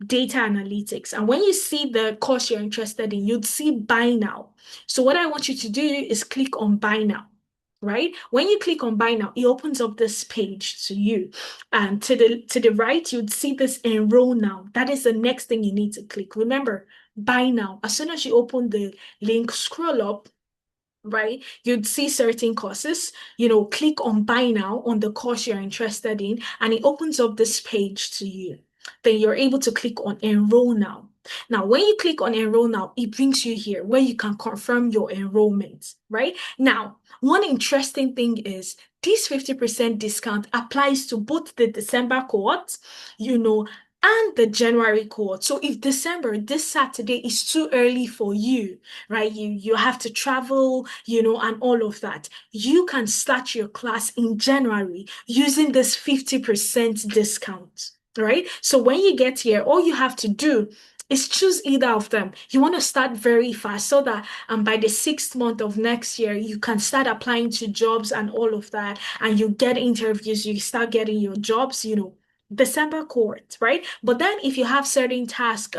data analytics. And when you see the course you're interested in, you'd see buy now. So what I want you to do is click on buy now, right? When you click on buy now, it opens up this page to you. And to the right, you'd see this enroll now. That is the next thing you need to click. Remember, buy now. As soon as you open the link, scroll up, right? You'd see certain courses, click on buy now on the course you're interested in, and it opens up this page to you. Then you're able to click on enroll now. Now, when you click on enroll now, it brings you here where you can confirm your enrollment, right? Now, one interesting thing is this 50% discount applies to both the December cohort, and the January cohort. So if December, this Saturday is too early for you, right? You have to travel, and all of that. You can start your class in January using this 50% discount, right? So when you get here, all you have to do is choose either of them. You want to start very fast so that by the 6th month of next year, you can start applying to jobs and all of that, and you get interviews, you start getting your jobs, December cohort, right? But then if you have certain tasks,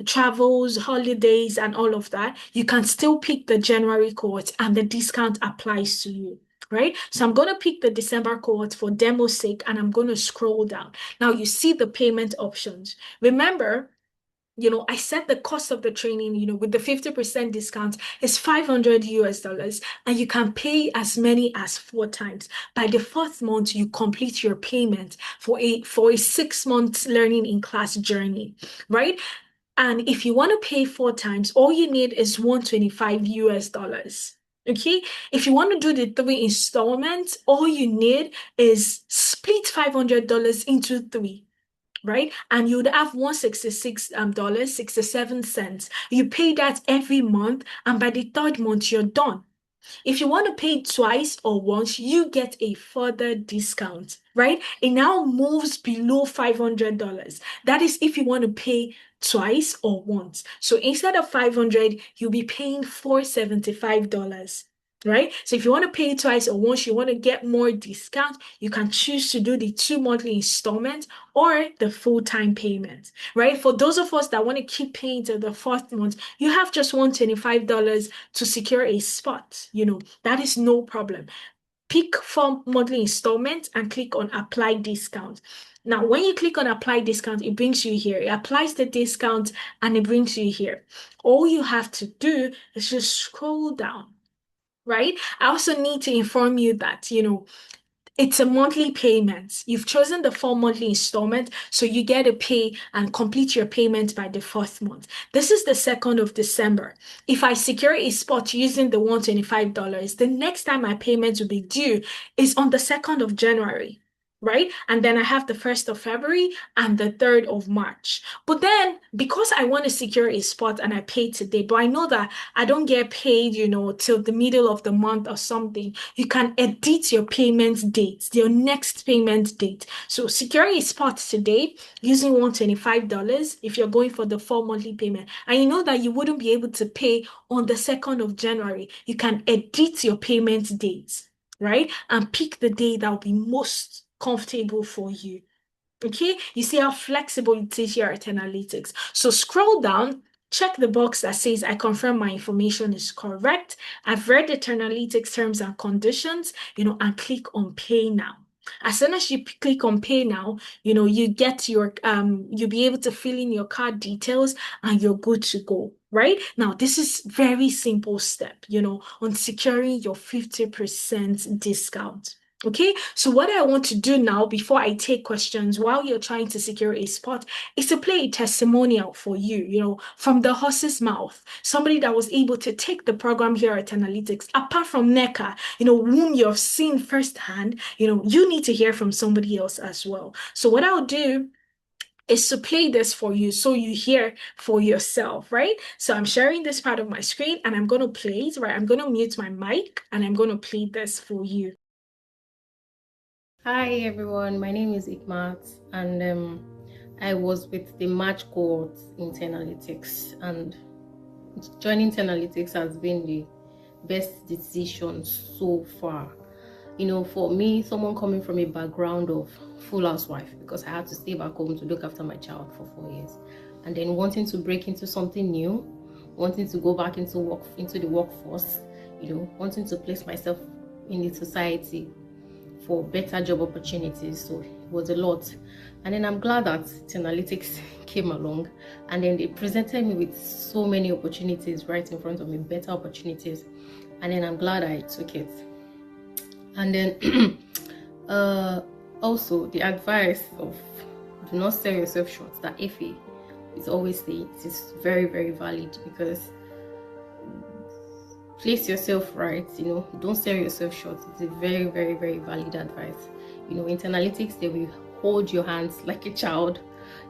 travels, holidays, and all of that, you can still pick the January cohort and the discount applies to you. Right? So I'm going to pick the December cohort for demo's sake and I'm going to scroll down. Now you see the payment options. Remember, I set the cost of the training, with the 50% discount is $500 and you can pay as many as 4 times. By the 4th month, you complete your payment for a 6 month learning in class journey, right? And if you want to pay 4 times, all you need is $125. Okay. If you want to do the 3 installments, all you need is split $500 into 3, right? And you'd have $166, 67 cents. You pay that every month, and by the 3rd month, you're done. If you want to pay twice or once, you get a further discount, right? It now moves below $500. That is if you want to pay twice or once. So instead of 500, you'll be paying $475. Right? So if you want to pay twice or once, you want to get more discount, you can choose to do the 2 monthly installments or the full-time payment, right? For those of us that want to keep paying till the 4th month, you have just $125 to secure a spot. That is no problem. Pick for monthly installment and click on apply discount. Now, when you click on apply discount, it brings you here. It applies the discount and it brings you here. All you have to do is just scroll down, right? I also need to inform you that, it's a monthly payment. You've chosen the 4 monthly installment, so you get to pay and complete your payment by the 4th month. This is the 2nd of December. If I secure a spot using the $125, the next time my payment will be due is on the 2nd of January. Right? And then I have the 1st of February and the 3rd of March. But then, because I want to secure a spot and I pay today, but I know that I don't get paid, till the middle of the month or something, you can edit your payment date, your next payment date. So securing a spot today using $125 if you're going for the 4 monthly payment. And you know that you wouldn't be able to pay on the 2nd of January. You can edit your payment dates, right? And pick the day that will be most comfortable for you. Okay, you see how flexible it is here at Analytics. So scroll down, check the box that says I confirm my information is correct. I've read the Analytics terms and conditions, and click on pay now. As soon as you click on pay now, you get you'll be able to fill in your card details and you're good to go. Right now, this is very simple step, on securing your 50% discount. Okay, so what I want to do now before I take questions while you're trying to secure a spot is to play a testimonial for you, from the horse's mouth. Somebody that was able to take the program here at Analytics, apart from NECA, whom you've seen firsthand, you need to hear from somebody else as well. So what I'll do is to play this for you so you hear for yourself, right? So I'm sharing this part of my screen and I'm going to play it, right? I'm going to mute my mic and I'm going to play this for you. Hi everyone, my name is Ikmat, and I was with the March cohort in 10Alytics, and joining 10Alytics has been the best decision so far. For me, someone coming from a background of full housewife, because I had to stay back home to look after my child for 4 years, and then wanting to break into something new, wanting to go back into the workforce, wanting to place myself in the society for better job opportunities. So it was a lot. And then I'm glad that Analytics came along, and then they presented me with so many opportunities right in front of me, better opportunities. And then I'm glad I took it. And then also the advice of do not sell yourself short, that Effie is always saying, it is very, very valid, because place yourself right, don't sell yourself short. It's a very, very, very valid advice. In analytics, they will hold your hands like a child,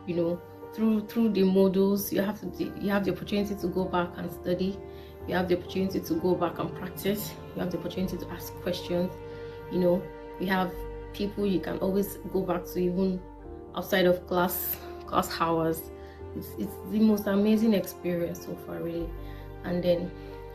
you know through the modules. You have the opportunity to go back and study. You have the opportunity to go back and practice. You have the opportunity to ask questions. You have people you can always go back to, even outside of class hours. It's the most amazing experience so far, really. And then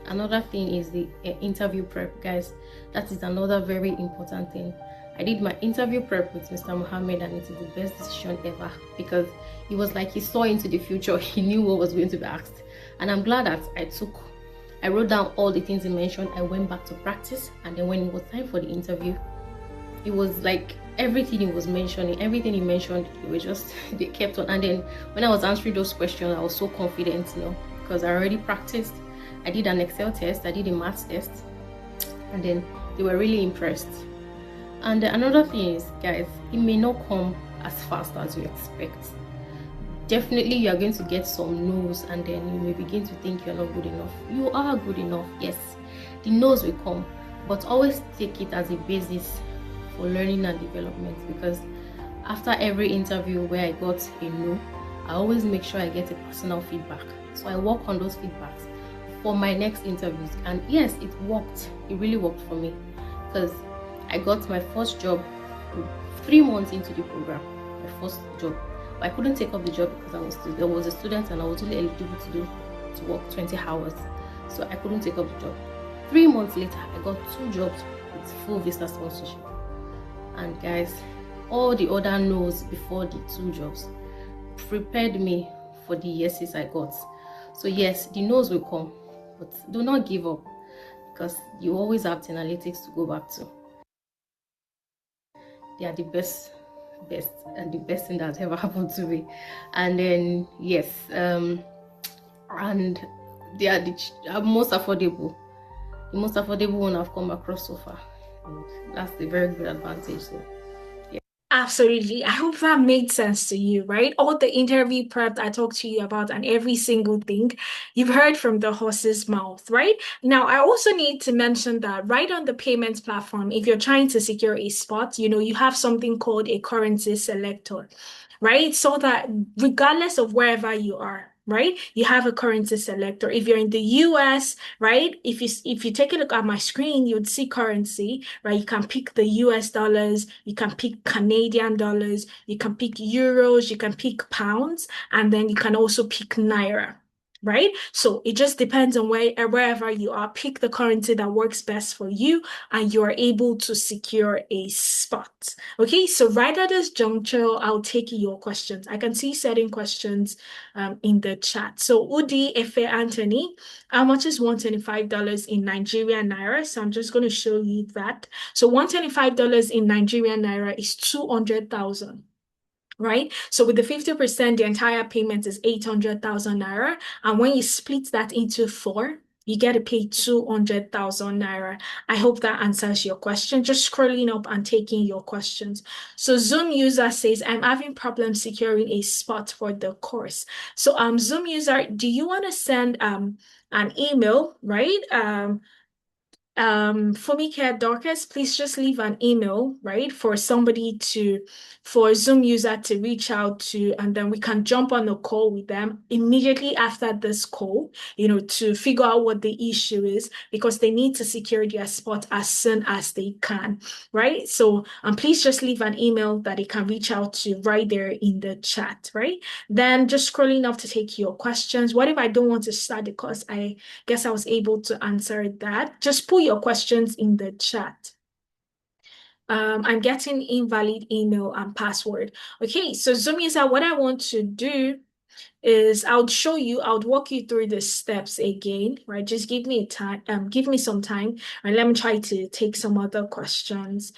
another thing is the interview prep, guys. That is another very important thing. I did my interview prep with Mr. Mohammed, and it is the best decision ever, because he was like, he saw into the future. He knew what was going to be asked. And I'm glad that I wrote down all the things he mentioned. I went back to practice, and then when it was time for the interview, it was like everything he was mentioning, everything he mentioned, it was just they kept on. And then when I was answering those questions, I was so confident, because I already practiced. I did an Excel test, I did a maths test, and then they were really impressed. And another thing is, guys, it may not come as fast as you expect. Definitely you are going to get some no's, and then you may begin to think you're not good enough. You are good enough, yes. The no's will come, but always take it as a basis for learning and development, because after every interview where I got a no, I always make sure I get a personal feedback. So I work on those feedbacks for my next interviews. And yes, it worked. It really worked for me, because I got my first job 3 months into the program, my first job. But I couldn't take up the job because I was a student, and I was only eligible to work 20 hours. So I couldn't take up the job. 3 months later, I got 2 jobs with full visa sponsorship. And guys, all the other no's before the 2 jobs prepared me for the yeses I got. So yes, the no's will come, but do not give up, because you always have 10 Analytics to go back to. They are the and the best thing that's ever happened to me. And then yes, and they are the most affordable, one I've come across so far, and that's a very good advantage. So Absolutely. I hope that made sense to you, right? All the interview prep I talked to you about and every single thing you've heard from the horse's mouth, right? Now, I also need to mention that right on the payments platform, if you're trying to secure a spot, you have something called a currency selector, right? So that regardless of wherever you are, right, you have a currency selector. If you're in the US, right, if you take a look at my screen, you would see currency, right? You can pick the US dollars, you can pick Canadian dollars, you can pick euros, you can pick pounds, and then you can also pick naira. Right? So it just depends on wherever you are. Pick the currency that works best for you, and you are able to secure a spot. Okay, so right at this juncture, I'll take your questions. I can see certain questions in the chat. So Udi Efe Anthony, how much is $125 in Nigerian naira? So I'm just going to show you that. So $125 in Nigerian naira is 200,000. Right? So with the 50%, the entire payment is 800,000 naira. And when you split that into 4, you get to pay 200,000 naira. I hope that answers your question. Just scrolling up and taking your questions. So Zoom user says, I'm having problems securing a spot for the course. So Zoom user, do you want to send an email, right? For me, Care Dorcas, please just leave an email, right, for a Zoom user to reach out to, and then we can jump on a call with them immediately after this call, to figure out what the issue is because they need to secure their spot as soon as they can, right? So, please just leave an email that they can reach out to right there in the chat, right? Then just scrolling up to take your questions. What if I don't want to start the course? I guess I was able to answer that. Just put your questions in the chat. I'm getting invalid email and password. Okay, so Zoom user, what I want to do is I would walk you through the steps again, right? Just give me some time, and let me try to take some other questions.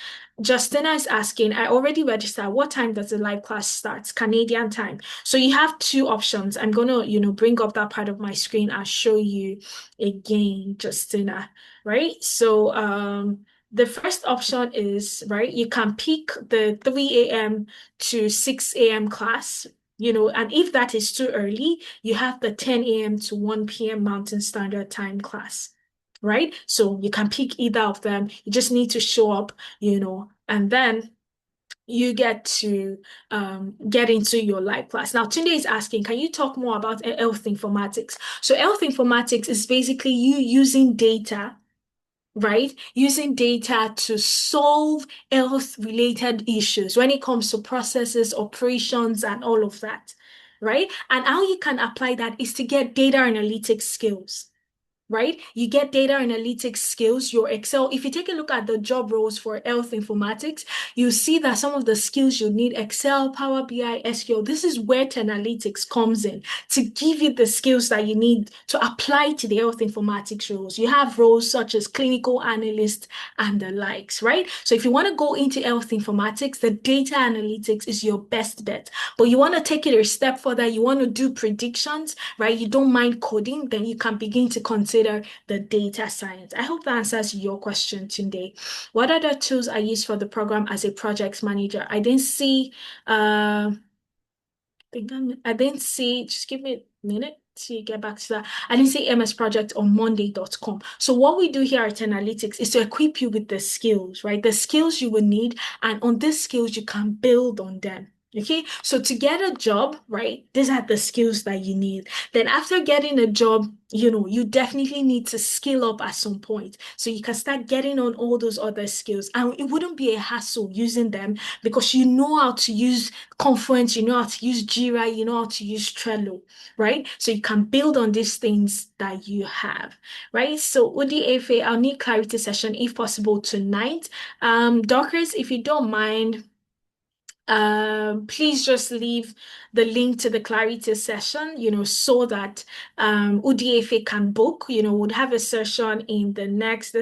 Justina is asking, I already registered. What time does the live class start? Canadian time. So you have two options. I'm gonna, bring up that part of my screen and show you again, Justina, right? So the first option is, right, you can pick the 3 a.m. to 6 a.m. class, and if that is too early, you have the 10 a.m. to 1 p.m. Mountain Standard Time class, right? So you can pick either of them. You just need to show up, and then you get to get into your live class. Now, Tunde is asking, can you talk more about health informatics? So health informatics is basically you using data, right? Using data to solve health related issues when it comes to processes, operations, and all of that, right? And how you can apply that is to get data analytics skills, right? You get data analytics skills, your Excel. If you take a look at the job roles for health informatics, you see that some of the skills you need, Excel, Power BI, SQL, this is where 10Alytics comes in to give you the skills that you need to apply to the health informatics roles. You have roles such as clinical analyst and the likes, right? So if you want to go into health informatics, the data analytics is your best bet. But you want to take it a step further, you want to do predictions, right? You don't mind coding, then you can begin to consider the data science. I hope that answers your question today. What other tools are used for the program as a project manager? I didn't see, I didn't see, just give me a minute to get back to that. I didn't see MS Project on Monday.com. So what we do here at 10Alytics is to equip you with the skills, right? The skills you will need, and on these skills, you can build on them. Okay, so to get a job, right, these are the skills that you need. Then after getting a job, you definitely need to skill up at some point. So you can start getting on all those other skills. And it wouldn't be a hassle using them because you know how to use Confluence, you know how to use Jira, you know how to use Trello, right? So you can build on these things that you have, right? So Udi I'll need clarity session if possible tonight. Dockers, if you don't mind, please just leave the link to the clarity session, so that UDFA can book, would have a session in the next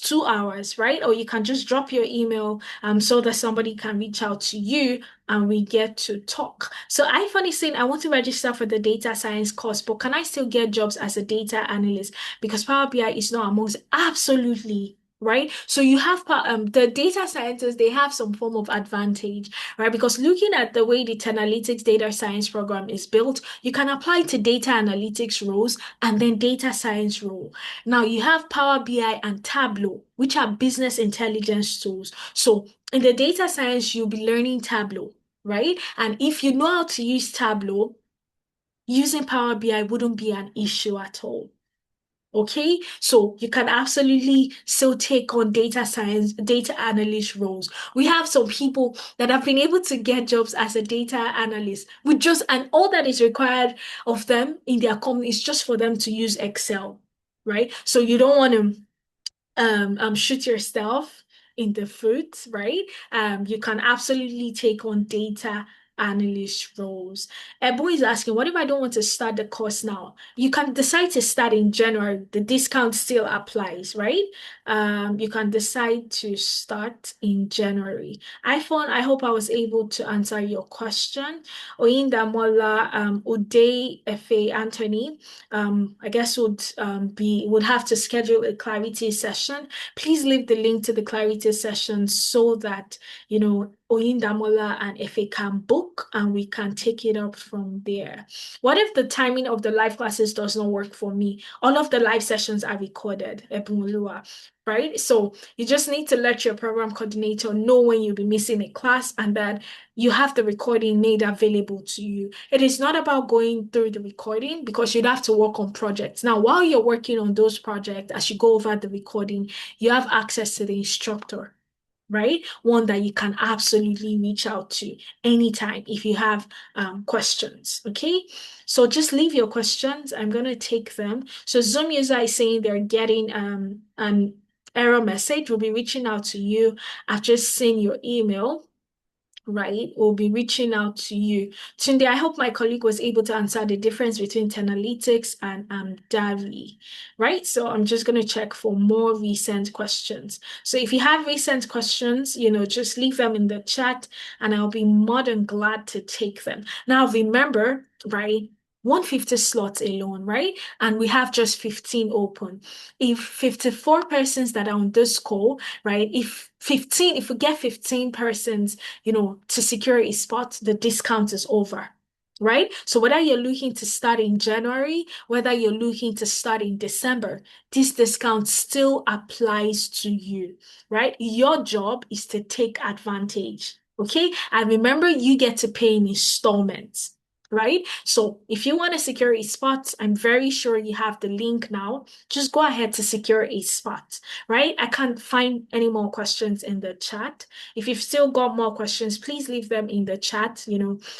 2 hours, right? Or you can just drop your email so that somebody can reach out to you and we get to talk. So I funny saying I want to register for the data science course, but can I still get jobs as a data analyst? Because Power BI is not amongst absolutely, right? So you have the data scientists, they have some form of advantage, right? Because looking at the way the 10Alytics data science program is built, you can apply to data analytics roles and then data science role. Now you have Power BI and Tableau, which are business intelligence tools. So in the data science, you'll be learning Tableau, right? And if you know how to use Tableau, using Power BI wouldn't be an issue at all. Okay, so you can absolutely still take on data science, data analyst roles. We have some people that have been able to get jobs as a data analyst with and all that is required of them in their company is just for them to use Excel, right? So you don't want to shoot yourself in the foot, right? You can absolutely take on data analyst roles. Ebo is asking, what if I don't want to start the course now? You can decide to start in January. The discount still applies, right? you can decide to start in January. I hope I was able to answer your question. Oyindamola, Uday, Efe, Anthony, I guess would have to schedule a clarity session. Please leave the link to the clarity session so that Oyindamola and Efe can book and we can take it up from there. What if the timing of the live classes does not work for me? All of the live sessions are recorded, Ebumulua, right? So you just need to let your program coordinator know when you'll be missing a class and that you have the recording made available to you. It is not about going through the recording because you'd have to work on projects. Now, while you're working on those projects, as you go over the recording, you have access to the instructor, right? One that you can absolutely reach out to anytime if you have questions, okay? So just leave your questions. I'm going to take them. So Zoom user is saying they're getting an error message. We'll be reaching out to you. I've just seen your email. Right, will be reaching out to you. Tunde, I hope my colleague was able to answer the difference between 10Alytics and DARI, right? So I'm just going to check for more recent questions. So if you have recent questions, just leave them in the chat and I'll be more than glad to take them. Now, remember, right, 150 slots alone, right? And we have just 15 open. If 54 persons that are on this call, right? If we get 15 persons, to secure a spot, the discount is over, right? So whether you're looking to start in January, whether you're looking to start in December, this discount still applies to you, right? Your job is to take advantage, okay? And remember, you get to pay in installments. Right? So if you want to secure a spot, I'm very sure you have the link now. Just go ahead to secure a spot, right? I can't find any more questions in the chat. If you've still got more questions, please leave them in the chat.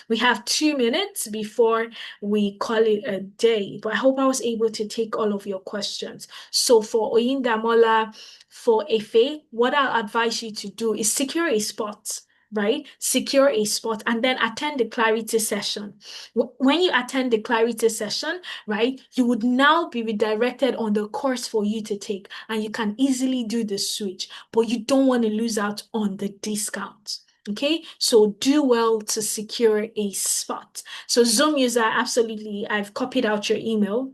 We have 2 minutes before we call it a day, but I hope I was able to take all of your questions. So for Oyindamola, for Efe, what I'll advise you to do is secure a spot, right? Secure a spot and then attend the clarity session. When you attend the clarity session, right, you would now be redirected on the course for you to take and you can easily do the switch, but you don't want to lose out on the discount. Okay, so do well to secure a spot. So Zoom user, absolutely, I've copied out your email.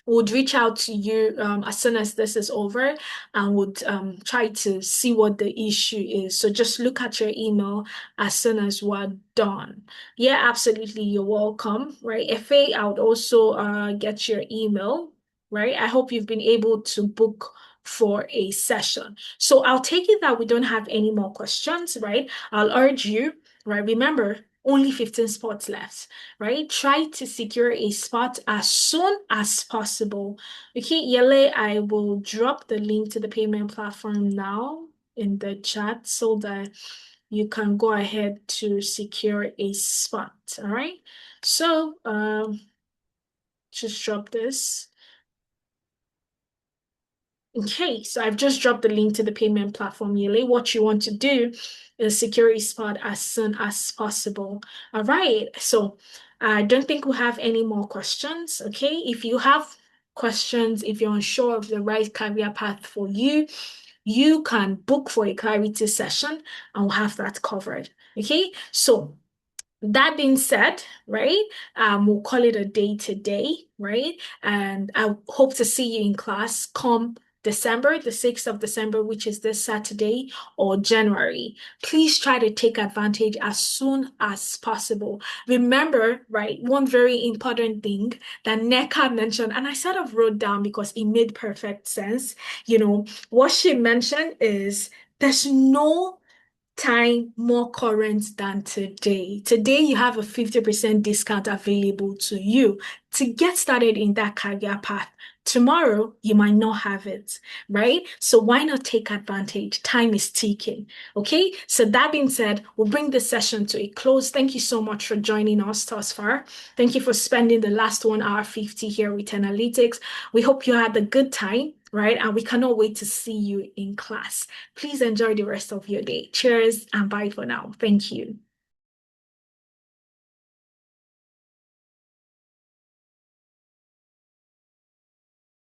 Would reach out to you as soon as this is over and would try to see what the issue is. So just look at your email as soon as we're done. Yeah, absolutely. You're welcome, right? FA, I would also get your email, right? I hope you've been able to book for a session. So I'll take it that we don't have any more questions, right? I'll urge you, right? Remember, only 15 spots left, right? Try to secure a spot as soon as possible. Okay, Yele, I will drop the link to the payment platform now in the chat so that you can go ahead to secure a spot. All right. So just drop this. Okay, so I've just dropped the link to the payment platform, Yele. What you want to do is secure a spot as soon as possible. All right, so I don't think we have any more questions. Okay, if you have questions, if you're unsure of the right career path for you, you can book for a clarity session and we'll have that covered. Okay, so that being said, right, we'll call it a day today, right? And I hope to see you in class come December, the 6th of December, which is this Saturday, or January. Please try to take advantage as soon as possible. Remember, right, one very important thing that Neka mentioned, and I sort of wrote down because it made perfect sense. What she mentioned is there's no time more current than today. Today, you have a 50% discount available to you to get started in that career path. Tomorrow, you might not have it, right? So why not take advantage? Time is ticking, okay? So that being said, we'll bring this session to a close. Thank you so much for joining us thus far. Thank you for spending the last 1 hour 50 here with 10Alytics. We hope you had a good time, right? And we cannot wait to see you in class. Please enjoy the rest of your day. Cheers and bye for now. Thank you.